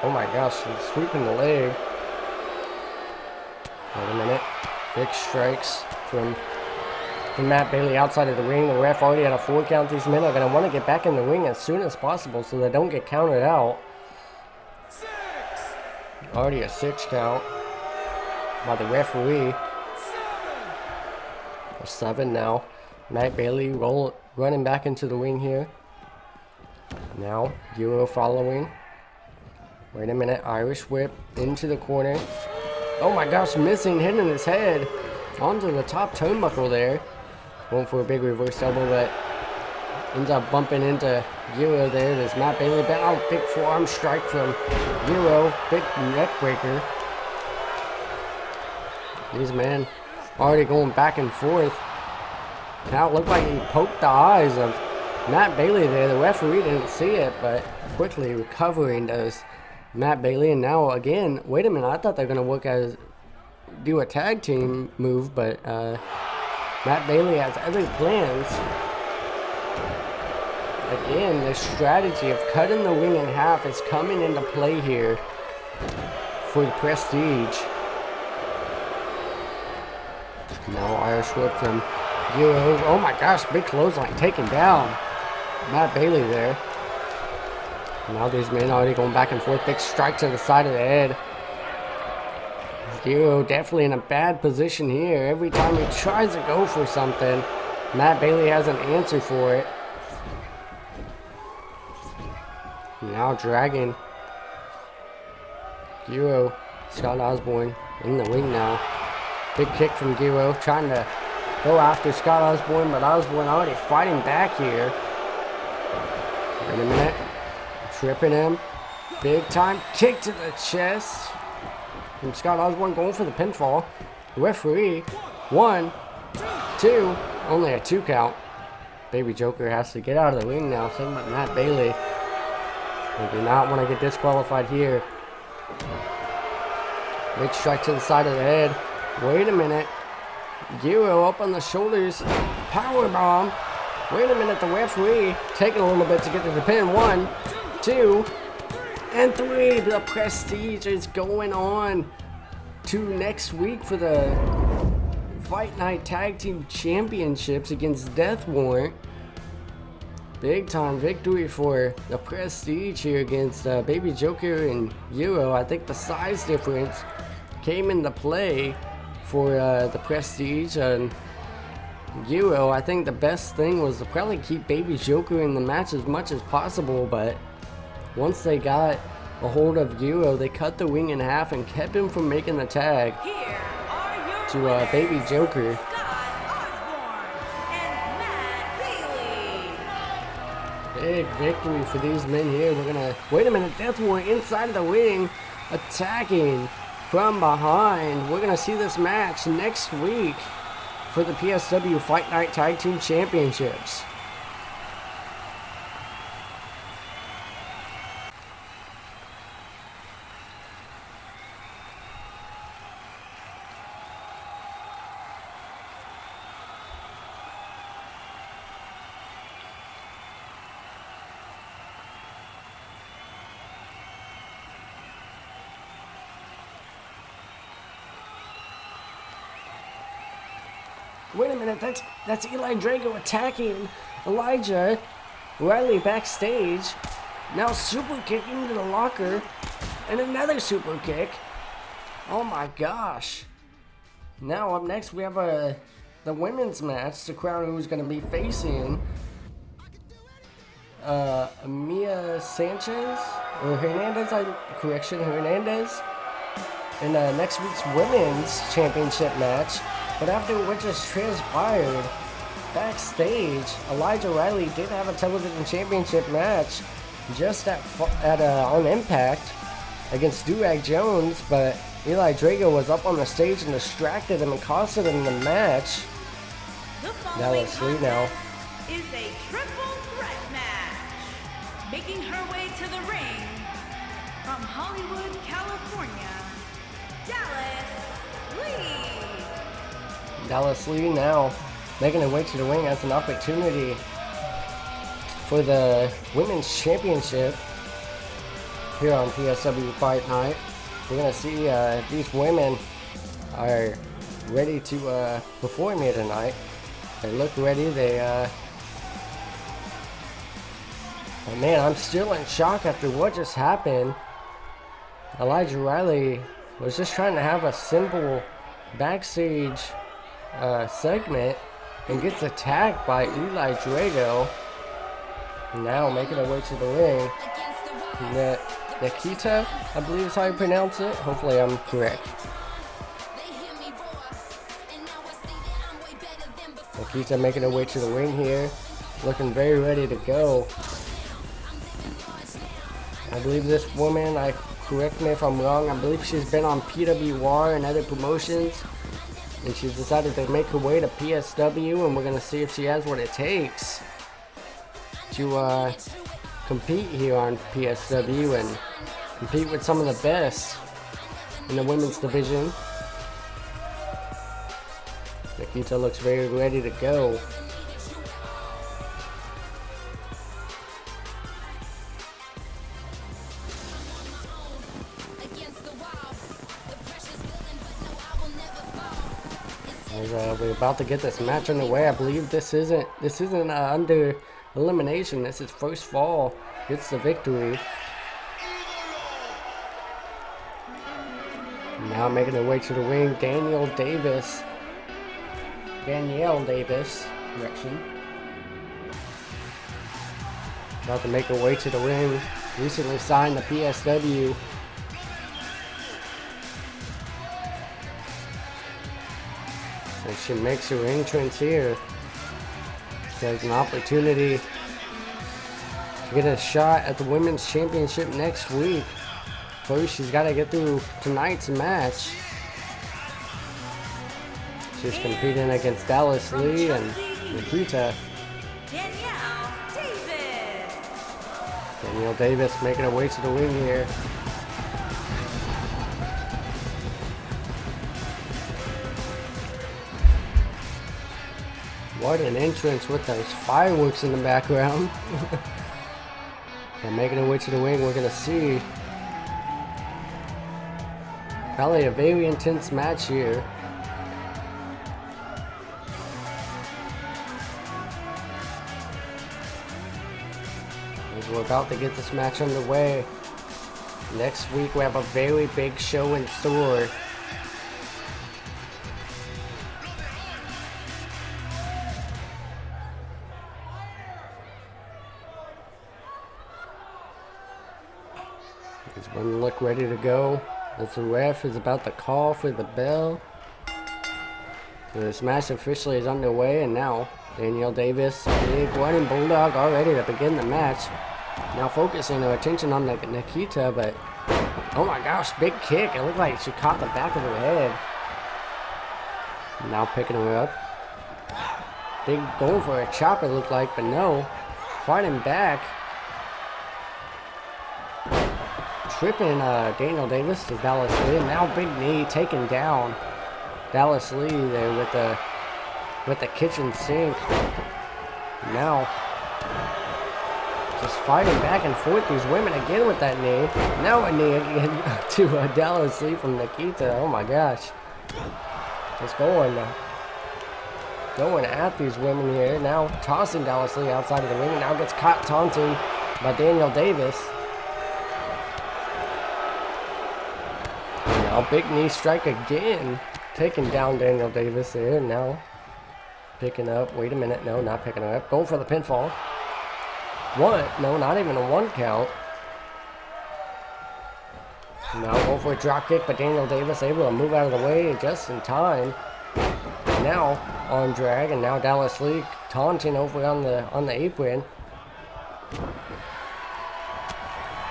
Oh my gosh, he's sweeping the leg. Wait a minute. Big strikes from Matt Bailey outside of the ring. The ref already had a 4 count. These men are going to want to get back in the ring as soon as possible so they don't get counted out. Already a 6 count by the referee. 7 now. Matt Bailey running back into the ring here. Now, Giro following. Wait a minute. Irish whip into the corner. Oh my gosh, missing, hitting his head onto the top turnbuckle there. Going for a big reverse elbow, but ends up bumping into Giro there. There's Matt Bailey. Oh, big forearm strike from Giro. Big neck breaker. These men already going back and forth. Now it looked like he poked the eyes of Matt Bailey there. The referee didn't see it, but quickly recovering does Matt Bailey. And now again, wait a minute, I thought they were going to do a tag team move, but Matt Bailey has other plans. Again, the strategy of cutting the ring in half is coming into play here for the Prestige. Now Irish whip from Guo, oh my gosh, big clothesline taken down. Matt Bailey there. Now these men already going back and forth. Big strike to the side of the head. Guo definitely in a bad position here. Every time he tries to go for something, Matt Bailey has an answer for it. Now dragging Guo. Scott Osborne in the ring now. Big kick from Guo, trying to go after Scott Osborne, but Osborne already fighting back here. Wait a minute. Tripping him. Big time kick to the chest from Scott Osborne, going for the pinfall. Referee, 1, 2, only a 2 count. Baby Joker has to get out of the ring now. Same with Matt Bailey. They do not want to get disqualified here. Big strike to the side of the head. Wait a minute. Guo up on the shoulders. Power bomb. Wait a minute. The referee taking a little bit to get to the pin. 1, 2, and 3. The prestige is going on to next week for the Fight Night Tag Team Championships against Death Warrant. Big time victory for the prestige here against Baby Joker and Euro. I think the size difference came into play for the prestige and Euro. I think the best thing was to probably keep Baby Joker in the match as much as possible, but once they got a hold of Euro, they cut the ring in half and kept him from making the tag to Baby Joker. Big victory for these men here. We're gonna wait a minute. Death Warrant inside of the ring, attacking from behind. We're gonna see this match next week for the PSW Fight Night Tag Team Championships. Wait a minute, that's Eli Drago attacking Elijah Riley backstage. Now super kick into the locker and another super kick. Oh my gosh. Now up next we have the women's match to crown who's going to be facing Mia Sanchez or Hernandez, Hernandez in next week's women's championship match. But after what just transpired backstage, Elijah Riley did have a television championship match just on Impact against Durag Jones, but Eli Drago was up on the stage and distracted him and costed him the match. Now let's see now. Is a triple threat match. Making her way to the ring from Hollywood, California, Dallas Lee. Dallas Lee now making her way to the ring as an opportunity for the Women's Championship here on PSW Fight Night. We're going to see if these women are ready to perform here tonight. They look ready. Oh man, I'm still in shock after what just happened. Elijah Riley was just trying to have a simple backstage segment and gets attacked by Eli Drago. Now making her way to the ring. Nikita, I believe is how you pronounce it. Hopefully I'm correct. Nikita making her way to the ring here. Looking very ready to go. I believe this woman, correct me if I'm wrong, I believe she's been on PWR and other promotions. And she's decided to make her way to PSW, and we're going to see if she has what it takes to compete here on PSW and compete with some of the best in the women's division. Nikita looks very ready to go. As we're about to get this match underway, I believe this isn't under elimination. This is first fall gets the victory. Now making her way to the ring, Danielle Davis, correction. About to make her way to the ring. Recently signed the PSW. And she makes her entrance here. She has an opportunity to get a shot at the Women's Championship next week. First, she's got to get through tonight's match. She's competing against Dallas Lee and Nikita. Danielle Davis making her way to the ring here. What an entrance with those fireworks in the background. And making her way to the ring, we're going to see probably a very intense match here. As we're about to get this match underway. Next week we have a very big show in store. These women look ready to go. As the ref is about to call for the bell. So this match officially is underway, and now Danielle Davis, big running bulldog, all ready to begin the match. Now focusing her attention on Nikita, but oh my gosh, big kick. It looked like she caught the back of her head. Now picking her up. Big going for a chop, it looked like, but no. Fighting back. Tripping Danielle Davis to Dallas Lee. Now big knee taken down. Dallas Lee there with the kitchen sink. Now just fighting back and forth, these women again with that knee. Now a knee again to Dallas Lee from Nikita. Oh my gosh. Just going at these women here. Now tossing Dallas Lee outside of the ring. And now gets caught taunting by Danielle Davis. Now big knee strike again. Taking down Danielle Davis there. Now picking up. Wait a minute. No, not picking her up. Going for the pinfall. One. No, not even a one count. Now going for a drop kick, but Danielle Davis able to move out of the way just in time. Now on drag, and now Dallas Lee taunting over on the apron.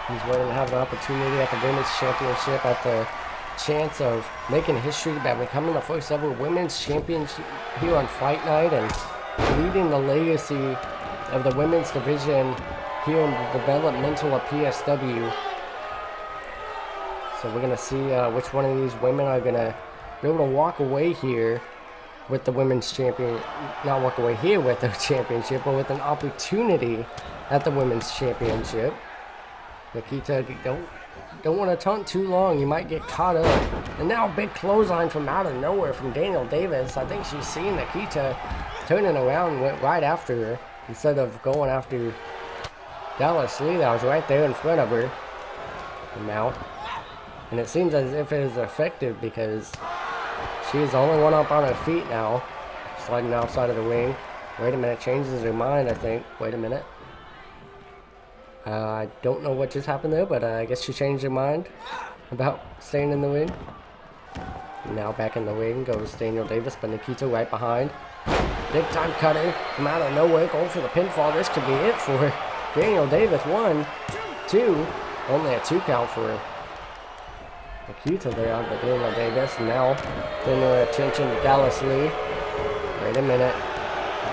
He's waiting to have an opportunity at the Women's Championship, at the chance of making history by becoming the first ever Women's Champion here on Fight Night and leading the legacy of the women's division here in the developmental of PSW. So we're going to see which one of these women are going to be able to walk away here with the Women's Champion, not walk away here with the championship, but with an opportunity at the Women's Championship. Nikita, don't want to taunt too long, you might get caught up. And now a big clothesline from out of nowhere from Danielle Davis. I think she's seen Nikita turning around and went right after her instead of going after Dallas Lee that was right there in front of her. And it seems as if it is effective because she is the only one up on her feet now, sliding outside of the ring. Wait a minute, changes her mind, I think. Wait a minute. I don't know what just happened there, but I guess she changed her mind about staying in the ring. Now back in the ring goes Danielle Davis, but Nikita right behind. Big time cutter from out of nowhere, going for the pinfall. This could be it for Danielle Davis. 1, 2, only a 2 count for Nikita there on the Danielle Davis. Now turning her attention to Dallas Lee. Wait a minute,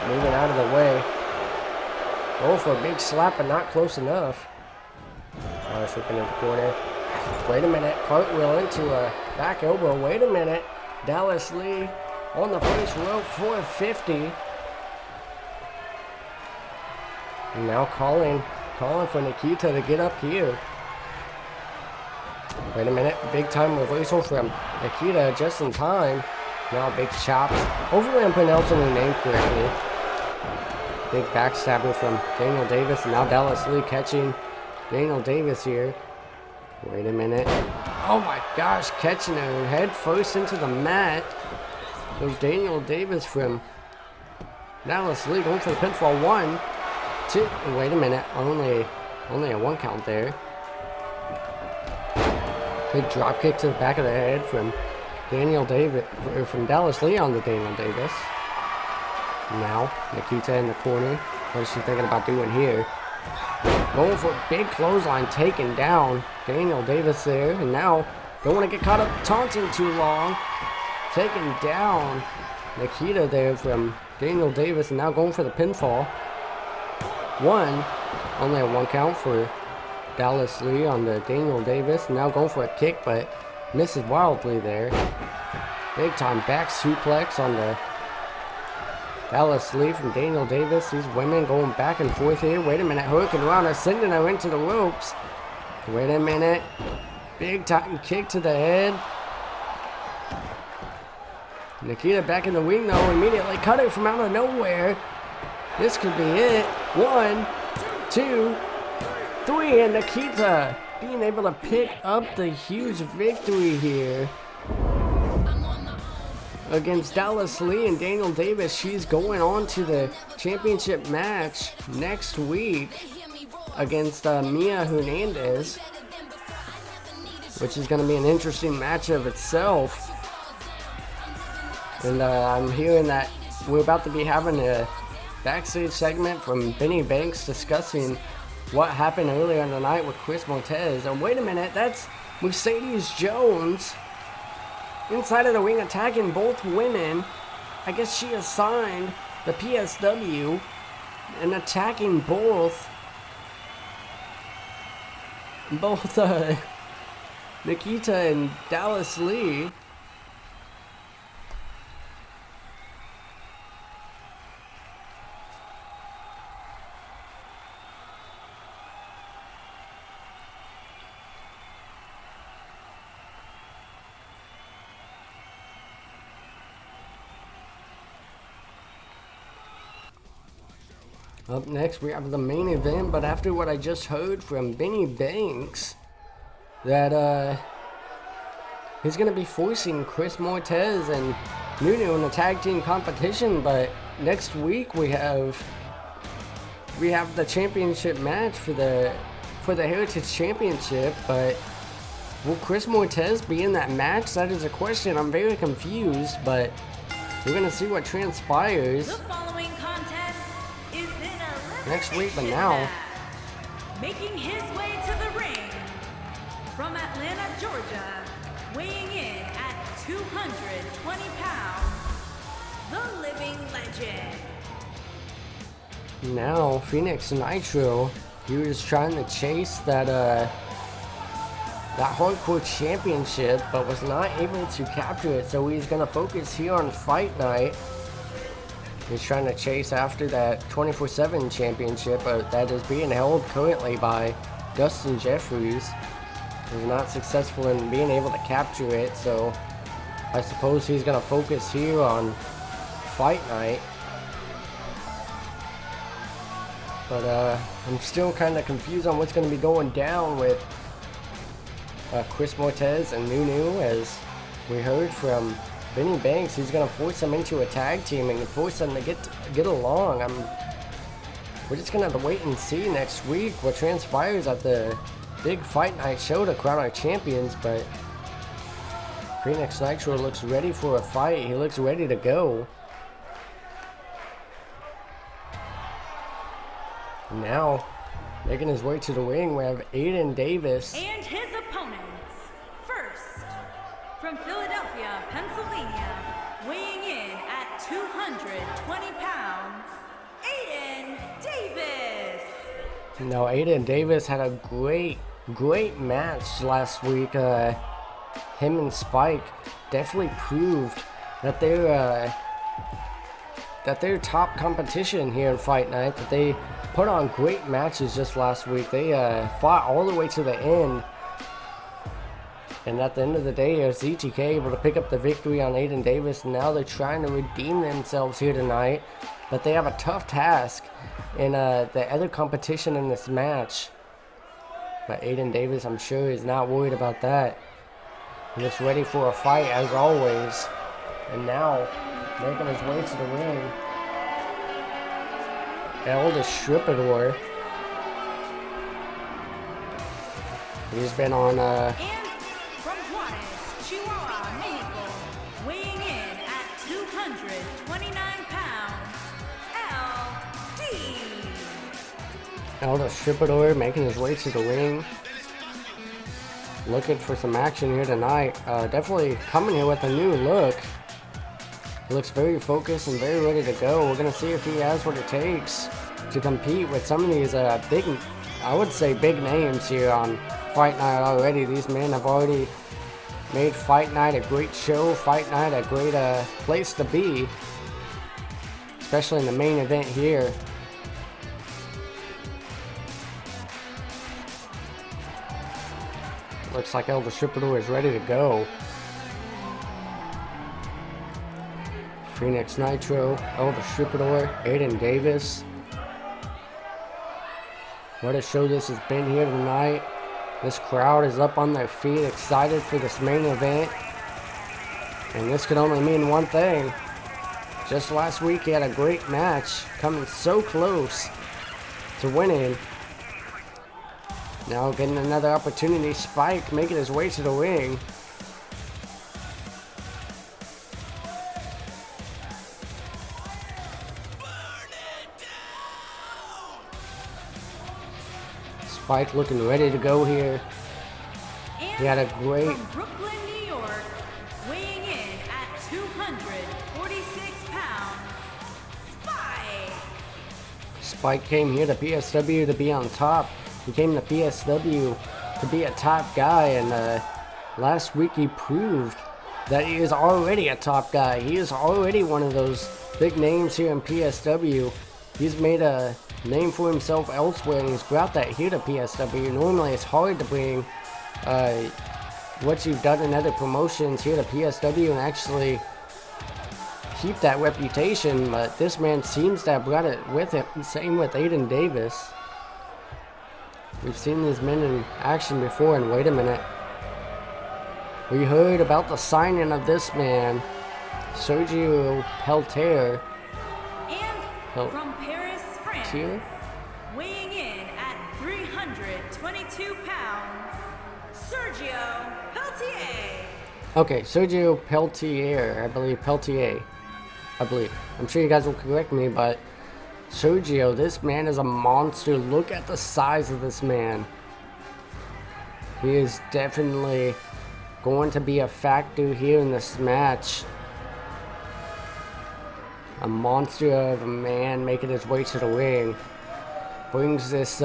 moving out of the way. Going for a big slap, but not close enough. Slipping in the corner. Wait a minute, cartwheel into a back elbow. Wait a minute, Dallas Lee on the first rope, 450. And now calling for Nikita to get up here. Wait a minute, big time reversal from Nikita just in time. Now big chops. Hopefully I'm pronouncing the name correctly. Big backstabber from Daniel Davis. And now Dallas Lee catching Daniel Davis here. Wait a minute. Oh my gosh, catching her head first into the mat. There's Daniel Davis from Dallas Lee going for the pinfall. 1, 2. Wait a minute. Only a 1 count there. Big drop kick to the back of the head from Daniel Davis, from Dallas Lee on to Daniel Davis. Now Nikita in the corner. What is she thinking about doing here? Going for a big clothesline, taking down Daniel Davis there. And now don't want to get caught up taunting too long. Taking down Nikita there from Daniel Davis, and now going for the pinfall. 1, only a 1 count for Dallas Lee on the Daniel Davis. Now going for a kick, but misses wildly there. Big time back suplex on the Dallas Lee from Daniel Davis. These women going back and forth here. Wait a minute, hooking around her, sending her into the ropes. Wait a minute. Big time kick to the head. Nikita back in the ring though, immediately cut her from out of nowhere. This could be it. 1, 2, 3, and Nikita being able to pick up the huge victory here against Dallas Lee and Daniel Davis. She's going on to the championship match next week against Mia Hernandez, which is going to be an interesting match of itself. And I'm hearing that we're about to be having a backstage segment from Benny Banks discussing what happened earlier in the night with Chris Montez. And wait a minute, that's Mercedes Jones inside of the ring attacking both women. I guess she assigned the PSW and attacking both Nikita and Dallas Lee. Up next, we have the main event, but after what I just heard from Benny Banks, that he's going to be forcing Chris Montez and Nunu in a tag team competition. But next week we have the championship match for the Heritage Championship. But will Chris Montez be in that match? That is a question. I'm very confused, but we're going to see what transpires next week. But now, making his way to the ring from Atlanta, Georgia, weighing in at 220 pounds, the living legend. Now Phoenix Nitro, he was trying to chase that hardcore championship, but was not able to capture it. So he's gonna focus here on Fight Night. He's trying to chase after that 24/7 championship that is being held currently by Dustin Jeffries. He's not successful in being able to capture it, so I suppose he's going to focus here on Fight Night. But I'm still kind of confused on what's going to be going down with Chris Montez and Nunu. As we heard from Benny Banks, he's going to force them into a tag team and force them to get along. We're just going to have to wait and see next week what transpires at the big Fight Night show to crown our champions. But Phoenix Nitro looks ready for a fight. He looks ready to go. Now, making his way to the ring, we have Aiden Davis. And his opponents. First, from Philadelphia, Pennsylvania, weighing in at 220 pounds, Aiden Davis. Now, Aiden Davis had a great match last week. Him and Spike definitely proved that they're top competition here in Fight Night, that they put on great matches just last week. They fought all the way to the end, And at the end of the day, is ZTK able to pick up the victory on Aiden Davis, and now they're trying to redeem themselves here tonight. But they have a tough task in the other competition in this match. But Aiden Davis, I'm sure, is not worried about that. He looks ready for a fight as always. And now, making his way to the ring, El Distributor. He's been on and from Juarez, Chihuahua, Mexico, weighing in at 229 pounds, LD. El Distributor making his way to the ring. Looking for some action here tonight. Definitely coming here with a new look. He looks very focused and very ready to go. We're going to see if he has what it takes to compete with some of these big, I would say big names here on Fight Night already. These men have already made Fight Night a great show, Fight Night a great place to be, especially in the main event here. Looks like El Distributor is ready to go. Phoenix Nitro, El Distributor, Aiden Davis. What a show this has been here tonight. This crowd is up on their feet, excited for this main event. And this could only mean one thing. Just last week he had a great match, coming so close to winning. Now getting another opportunity, Spike making his way to the ring. Spike looking ready to go here. He had a great... From Brooklyn, New York, weighing in at 246 pounds, Spike. Spike came here to PSW to be on top. He came to PSW to be a top guy, and last week he proved that he is already a top guy. He is already one of those big names here in PSW. He's made a name for himself elsewhere, and he's brought that here to PSW. Normally it's hard to bring what you've done in other promotions here to PSW and actually keep that reputation, but this man seems to have brought it with him. Same with Aiden Davis. We've seen these men in action before, and wait a minute. We heard about the signing of this man, Sergio Peltier. And from Paris, France, weighing in at 322 pounds, Sergio Peltier. Okay, Sergio Peltier, I believe. Peltier. I believe. I'm sure you guys will correct me, but Sergio, this man is a monster. Look at the size of this man. He is definitely going to be a factor here in this match. A monster of a man making his way to the ring. Brings this,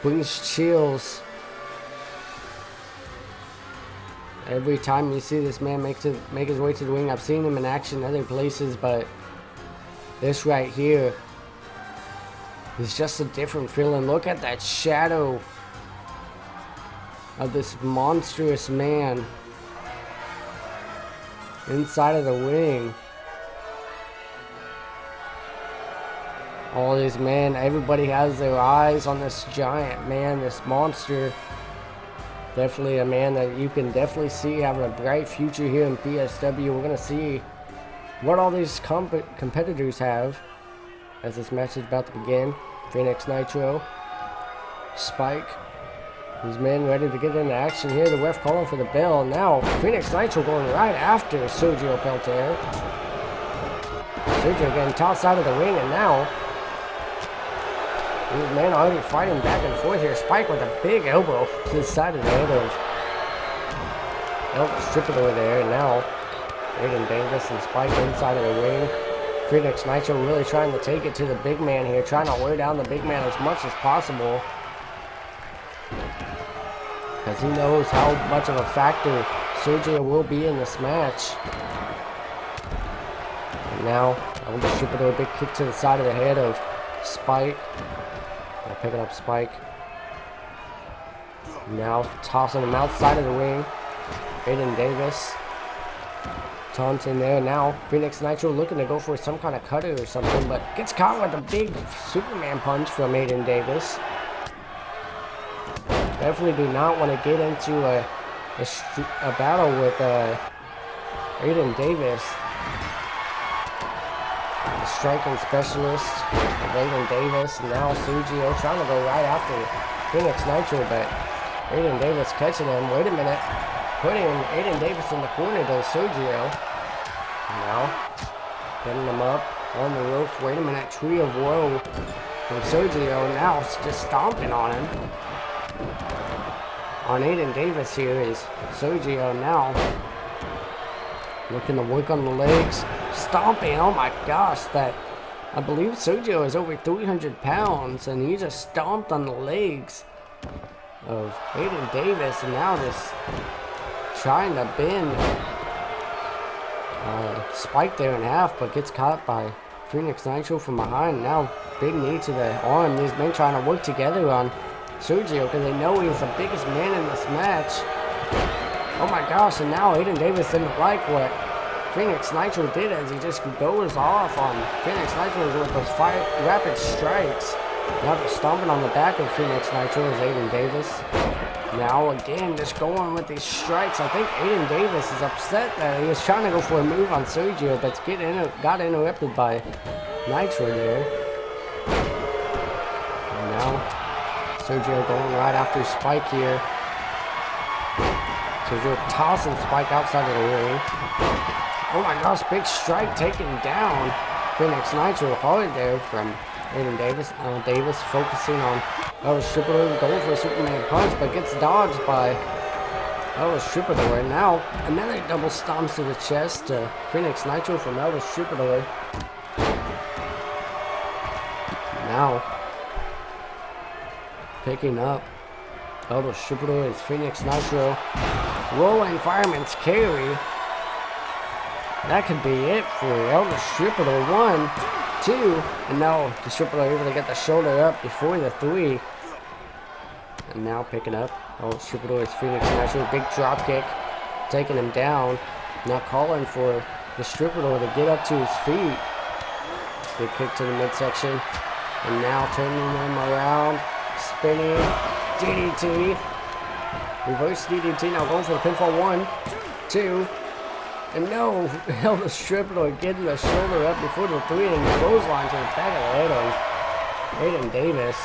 brings chills every time you see this man make his way to the ring. I've seen him in action other places, but this right here is just a different feeling. Look at that shadow of this monstrous man inside of the ring. All these men, everybody has their eyes on this giant man, this monster. Definitely a man that you can definitely see having a bright future here in PSW. We're going to see what all these competitors have as this match is about to begin. Phoenix Nitro, Spike, these men ready to get into action here. The ref calling for the bell. Now Phoenix Nitro going right after Sergio Peltier. Sergio getting tossed out of the ring, and now these men already fighting back and forth here. Spike with a big elbow to the side of the head of Distributor there, and now Aiden Davis and Spike inside of the ring. Phoenix Nitro really trying to take it to the big man here, trying to wear down the big man as much as possible, because he knows how much of a factor Sergio will be in this match. And now, El Distributor, a big kick to the side of the head of Spike. Picking up Spike. Now tossing him outside of the ring. Aiden Davis taunting there. Now Phoenix Nitro looking to go for some kind of cutter or something, but gets caught with a big Superman punch from Aiden Davis. Definitely do not want to get into a battle with Aiden Davis. The striking specialist of Aiden Davis. And now Sergio trying to go right after Phoenix Nitro, but Aiden Davis catching him. Wait a minute. Putting Aiden Davis in the corner to Sergio. Now, getting him up on the ropes. Wait a minute. Tree of Woe from Sergio. Now just stomping on him. On Aiden Davis here is Sergio now. Looking to work on the legs. Stomping. Oh my gosh. I believe Sergio is over 300 pounds. And he just stomped on the legs of Aiden Davis. And now just trying to bend Spike there in half, but gets caught by Phoenix Nitro from behind. Now big knee to the arm. These men trying to work together on Sergio because they know he's the biggest man in this match. Oh my gosh, and now Aiden Davis didn't like what Phoenix Nitro did as he just goes off on Phoenix Nitro with those rapid strikes. Now they're stomping on the back of Phoenix Nitro is Aiden Davis. Now again, just going with these strikes. I think Aiden Davis is upset that he was trying to go for a move on Sergio, but got interrupted by Nitro there. And now Sergio going right after Spike here. Sergio tossing Spike outside of the ring. Oh my gosh, big strike taken down Phoenix Nitro hard there from Aiden Davis. Davis focusing on Elvis Troubadour, going for a Superman punch, but gets dodged by Elvis Troubadour. And now another double stomps to the chest to Phoenix Nitro from Elvis Troubadour. Now picking up Elvis Troubadour is Phoenix Nitro. Rolling Fireman's Carry. That could be it for Elvis Troubadour. 1, 2, and now the Troubadour able to get the shoulder up before the 3. And now picking up Elvis Troubadour is Phoenix Nitro. Big drop kick, taking him down. Now calling for the Troubadour to get up to his feet. Big kick to the midsection, and now turning him around, spinning DDT, reverse DDT. Now going for the pinfall. 1, 2. And no, Elvis Troubadour getting the shoulder up before the 3 and clothesline to the back of the head of Aiden Davis.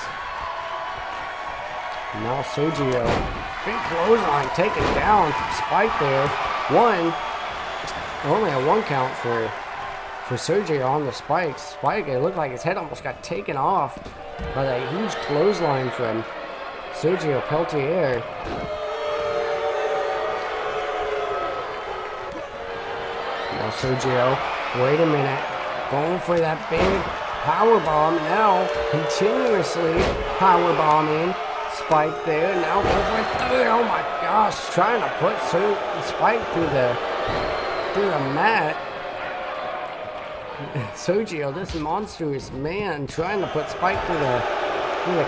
And now Sergio, big clothesline taken down, Spike there. 1, only a 1 count for Sergio on the Spike. Spike, it looked like his head almost got taken off by that huge clothesline from Sergio Peltier. Now Sergio, wait a minute, going for that big power bomb. Now continuously power bombing Spike there. Now going for a 3. Oh my gosh, trying to put Spike through the mat. Sergio, this monstrous man, trying to put Spike through the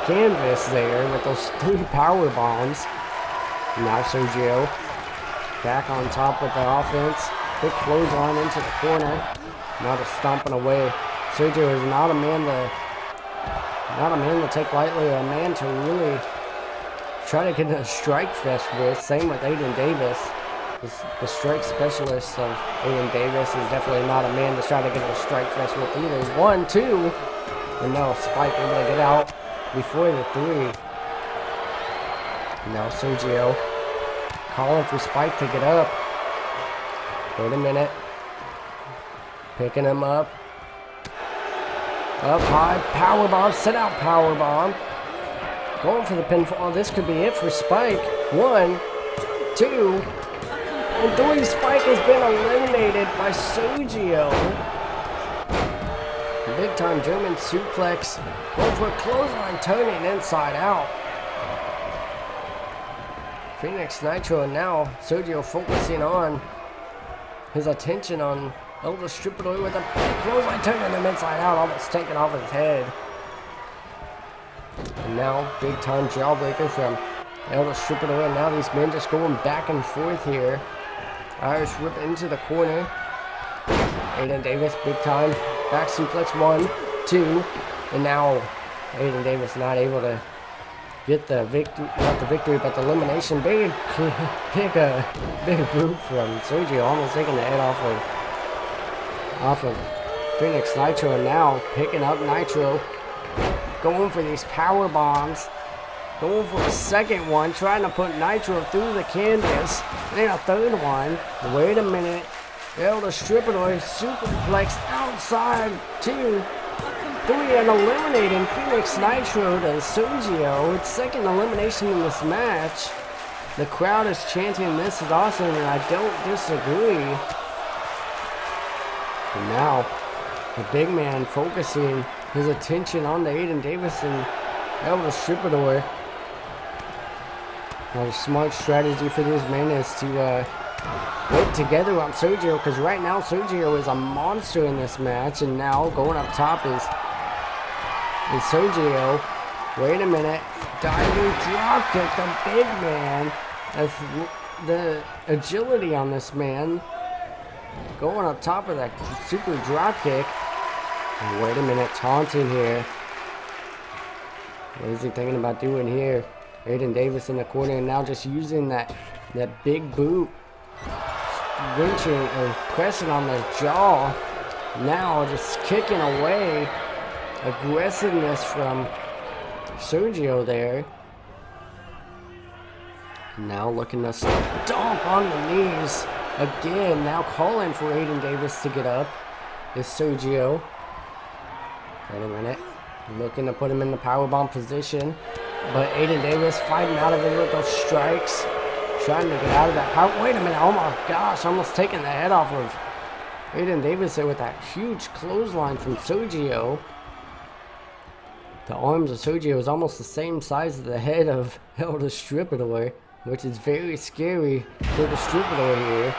canvas there with those 3 power bombs. Now Sergio back on top with the offense. Big clothesline into the corner. Now just stomping away. Sergio is not a man to take lightly, a man to really try to get a strike fest with. Same with Aiden Davis. The strike specialist of Aiden Davis is definitely not a man to try to get a strike fest with either. 1, 2, and now Spike able to get out before the 3. And now Sergio calling for Spike to get up. Wait a minute. Picking him up. Up high. Powerbomb. Sit out powerbomb. Going for the pinfall. This could be it for Spike. 1, 2, and 3. Spike has been eliminated by Sergio. Big time German suplex. Going for a clothesline, turning inside out. Phoenix Nitro, and now Sergio focusing on his attention on Elvis Troubadour with a clothesline, turning him inside out, almost taking off his head. And now, big time jawbreaker from Able to strip it away. Now these men just going back and forth here. Irish whip into the corner. Aiden Davis, big time. Back suplex, 1, 2. And now Aiden Davis not able to get the victory, not the victory, but the elimination. Big boot from Sergio, almost taking the head off of Phoenix Nitro, and now picking up Nitro, going for these power bombs, going for a second one, trying to put Nitro through the canvas, and a third one. Wait a minute, able to strip it away, superplex outside 2, 3, and eliminating Phoenix Nitro to Sergio. It's second elimination in this match. The crowd is chanting, "This is awesome," and I don't disagree. And now, the big man focusing his attention on the Aiden Davis and able to strip it away. Now, a smart strategy for these men is to work together on Sergio, because right now Sergio is a monster in this match, and now going up top is Sergio. Wait a minute. Diving dropkick, the big man. The agility on this man. Going up top of that super dropkick. Wait a minute. Taunting here. What is he thinking about doing here? Aiden Davis in the corner, and now just using that big boot. Wrenching or pressing on the jaw. Now just kicking away. Aggressiveness from Sergio there. Now looking to stomp on the knees again. Now calling for Aiden Davis to get up is Sergio. Wait a minute. Looking to put him in the powerbomb position. But Aiden Davis fighting out of it with those strikes. Trying to get out of that power. Wait a minute. Oh my gosh. Almost taking the head off of Aiden Davis there with that huge clothesline from Sergio. The arms of Sergio is almost the same size as the head of Elder Stripper, which is very scary for the Stripper here.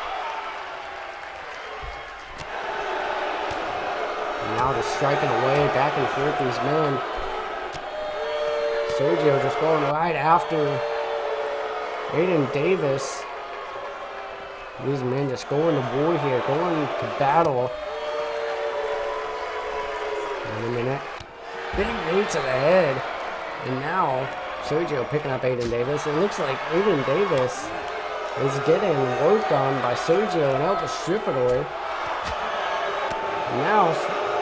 And now just striking away back and forth these men. Sergio just going right after Aiden Davis. These men just going to war here, going to battle. Wait a minute. Big knee to the head. And now Sergio picking up Aiden Davis. It looks like Aiden Davis is getting worked on by Sergio and Elder Stripper. Now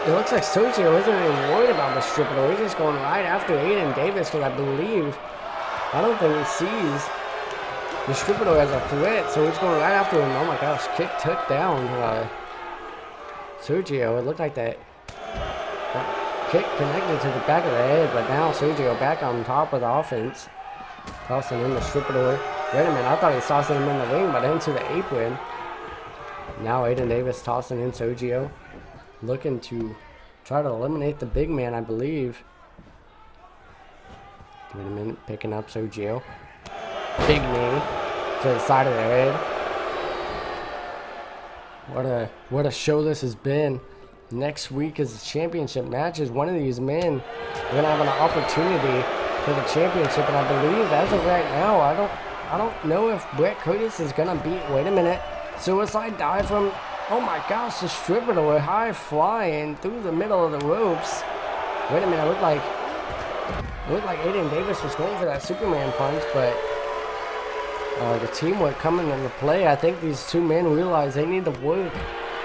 it looks like Sergio isn't even worried about the Stripper. He's just going right after Aiden Davis, because I don't think he sees the Stripper as a threat, so he's going right after him. Oh my gosh, kick took down Sergio. It looked like that kick connected to the back of the head, but now Sergio back on top of the offense. Tossing in the Stripper. Wait a minute, I thought he was tossing him in the ring, but into the apron. Now Aiden Davis tossing in Sergio. Looking to try to eliminate the big man, I believe. Wait a minute, picking up Sergio. Big knee to the side of the head. What a show this has been. Next week is the championship matches. One of these men are gonna have an opportunity for the championship, and I believe as of right now, I don't know if Brett Curtis is gonna beat. Wait a minute, suicide dive from. Oh my gosh, the Stripper were high flying through the middle of the ropes. Wait a minute, it looked like Aiden Davis was going for that Superman punch, but the teamwork coming into play. I think these two men realize they need to work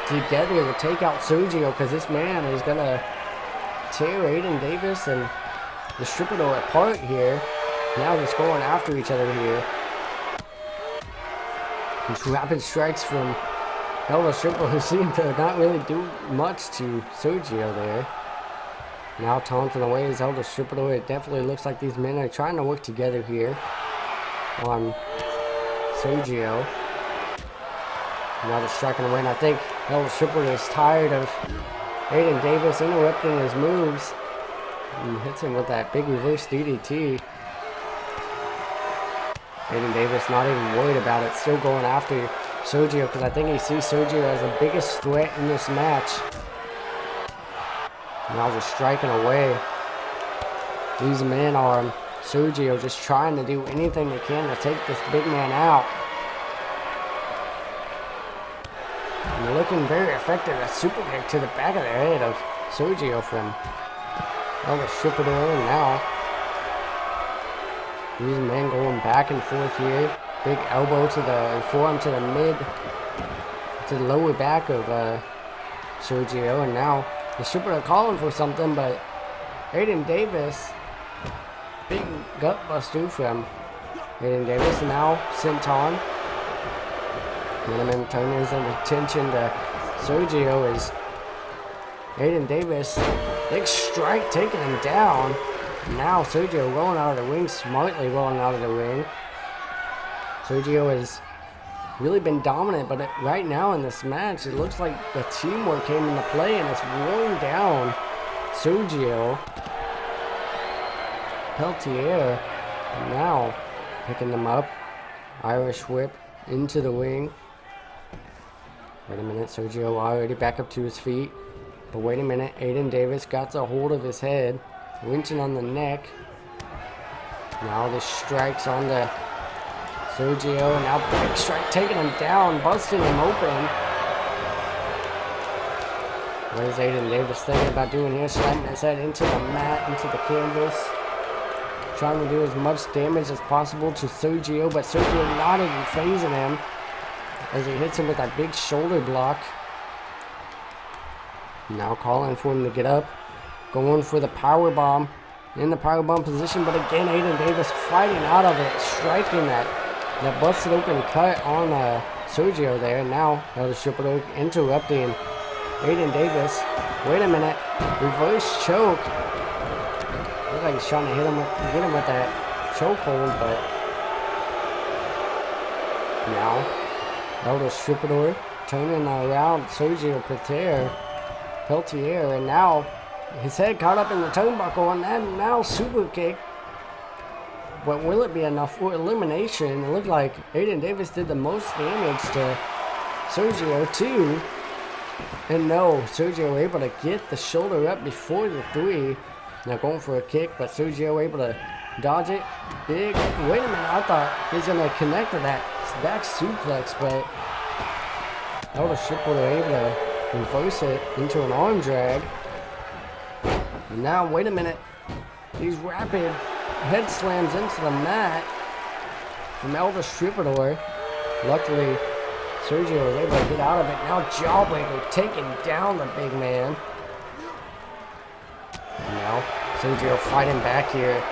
together to take out Sergio, because this man is gonna tear Aiden Davis and the Stripper apart here. Now just going after each other here. These rapid strikes from Elder Stripper, who seemed to not really do much to Sergio there. Now taunting away his Elder Stripper. It definitely looks like these men are trying to work together here on Sergio. Now they're striking away, and I think Elder Stripper is tired of Aiden Davis interrupting his moves. And hits him with that big reverse DDT. Aiden Davis not even worried about it, still going after Sergio, because I think he sees Sergio as the biggest threat in this match. Now just striking away. These men are Sergio just trying to do anything they can to take this big man out. And looking very effective. A super kick to the back of the head of Sergio from El Stripper, and now these men going back and forth here. Big elbow to the forearm to the mid, to the lower back of Sergio, and now the Stripper calling for something, but Aiden Davis, big gut buster from Aiden Davis, and now senton. Minimum turning his attention to Sergio is Aiden Davis. Big strike taking him down. Now Sergio rolling out of the ring, smartly rolling out of the ring. Sergio has really been dominant, but right now in this match, it looks like the teamwork came into play and it's rolling down Sergio. Peltier now picking them up. Irish whip into the ring. Wait a minute, Sergio already back up to his feet. But wait a minute, Aiden Davis got a hold of his head, winching on the neck. Now the strikes on the Sergio, and now big strike taking him down, busting him open. What is Aiden Davis thinking about doing here? Slamming his head into the mat, into the canvas. Trying to do as much damage as possible to Sergio, but Sergio not even phasing him as he hits him with that big shoulder block. Now calling for him to get up. Going for the power bomb. In the power bomb position, but again Aiden Davis fighting out of it, striking that busted open cut on Sergio there. And now the Stripper interrupting Aiden Davis. Wait a minute. Reverse choke. Looks like he's trying to get him with that chokehold, but now Elder Stripper turning around Sergio Peltier, and now his head caught up in the turnbuckle, and then now super kick. But will it be enough for elimination? It looked like Aiden Davis did the most damage to Sergio too. And no, Sergio able to get the shoulder up before the 3. Now going for a kick, but Sergio able to dodge it. Big, wait a minute, I thought he was going to connect to that back suplex, but Elder Stripper able to reverse it into an arm drag. And now, wait a minute, these rapid head slams into the mat from Elder Stripper. Luckily, Sergio was able to get out of it. Now Jawbreaker taking down the big man. And now Sergio fighting back here.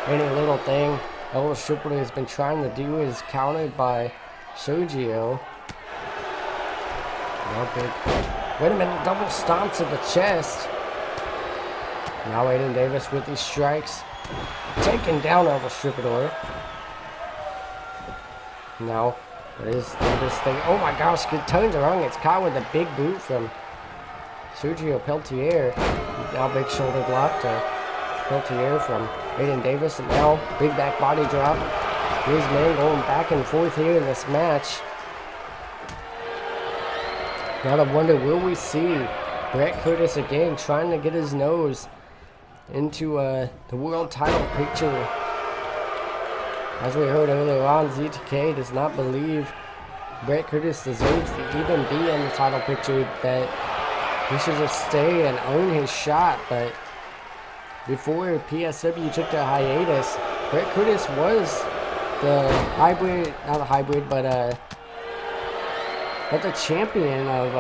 Any little thing Elder Stripper has been trying to do is countered by Sergio. Now big. Wait a minute, double stomp to the chest. Now Aiden Davis with these strikes, taking down Elder Stripper. Now, what is this thing? Oh my gosh, it turns around, it's caught with a big boot from Sergio Peltier. Now big shoulder block to Peltier from Aiden Davis, and now big back body drop. These men going back and forth here in this match. Gotta wonder, will we see Brett Curtis again trying to get his nose into the world title picture? As we heard earlier on, Z2K does not believe Brett Curtis deserves to even be in the title picture, that he should just stay and earn his shot. But before PSW took their hiatus, Brett Curtis was the hybrid, not the hybrid, but the champion of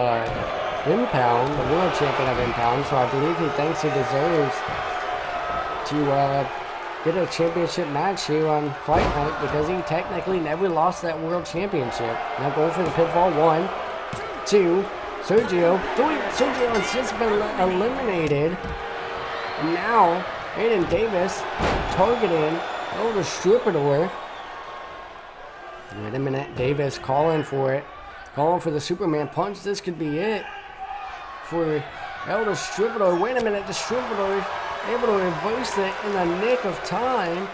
Impound, the world champion of Impound, so I believe he thinks he deserves to get a championship match here on Fight Night, because he technically never lost that world championship. Now going for the pinfall. 1, 2, Sergio, 3. Sergio has just been eliminated. Now Aiden Davis targeting Elder Stripper. Wait a minute, Davis calling for it. Calling for the Superman punch. This could be it for Elder Stripper. Wait a minute, the Stripper able to reverse it in the nick of time.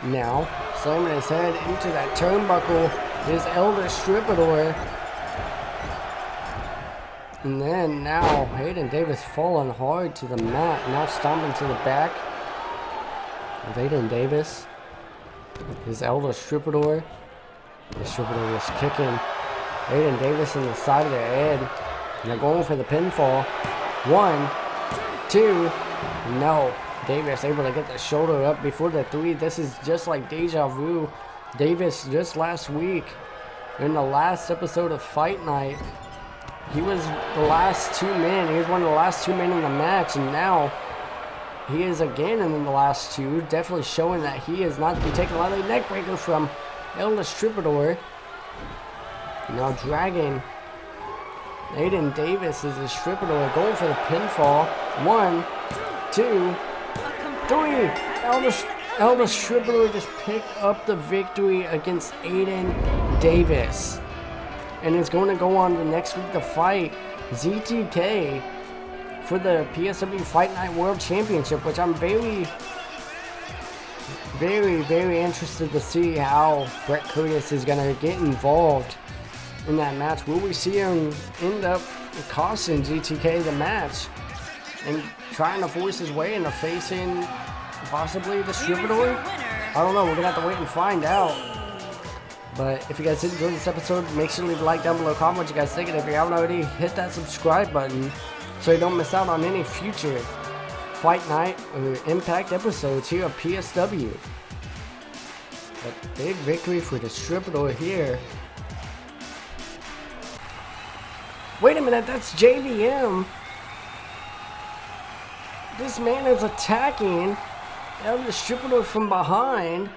Now slamming his head into that turnbuckle is Elder Stripper. And then now Aiden Davis falling hard to the mat. Now stomping to the back. Aiden Davis. His eldest Stripador. The Stripador was kicking Aiden Davis in the side of the head. And they're going for the pinfall. 1, 2. No. Davis able to get the shoulder up before the 3. This is just like deja vu. Davis just last week in the last episode of Fight Night, he was the last 2 men. He was one of the last 2 men in the match, and now he is again in the last 2, definitely showing that he is not to be taken lightly. Neckbreaker from El Stripador. Now dragging Aiden Davis is a Stripador, going for the pinfall. 1, 2, 3. Elvis Stripador just picked up the victory against Aiden Davis. And is going to go on to next week to fight Z2K for the PSW Fight Night World Championship, which I'm very interested to see how Brett Curtis is going to get involved in that match. Will we see him end up costing Z2K the match and trying to force his way into facing possibly the Stripador? I don't know. We're going to have to wait and find out. But if you guys did enjoy this episode, make sure to leave a like down below, comment what you guys think, and if you haven't already, hit that subscribe button so you don't miss out on any future Fight Night or Impact episodes here at PSW. But big victory for the Stripador here. Wait a minute, that's JVM. This man is attacking El Stripador from behind.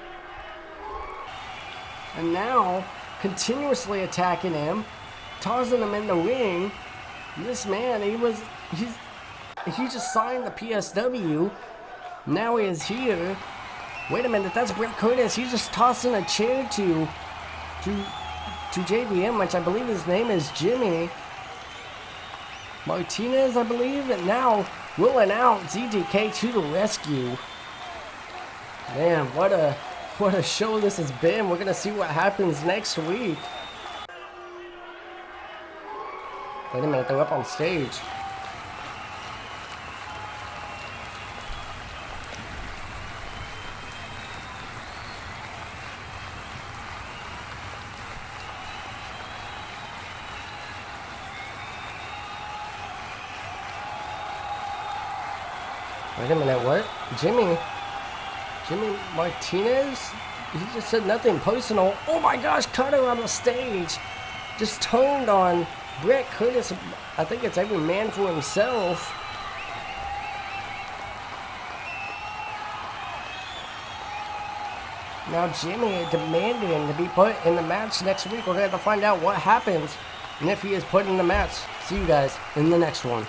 And now, continuously attacking him, tossing him in the ring. This man, he just signed the PSW. Now he is here. Wait a minute, that's Brett Curtis. He's just tossing a chair to JVM, which I believe his name is Jimmy Martinez, I believe. And now, rolling out Z2K to the rescue. Man, what a show this has been. We're going to see what happens next week. Wait a minute, they're up on stage. Wait a minute, what? Jimmy Martinez? He just said nothing personal. Oh my gosh, Cutter on the stage. Just turned on Brett Curtis. I think it's every man for himself. Now Jimmy demanding to be put in the match next week. We're going to have to find out what happens and if he is put in the match. See you guys in the next one.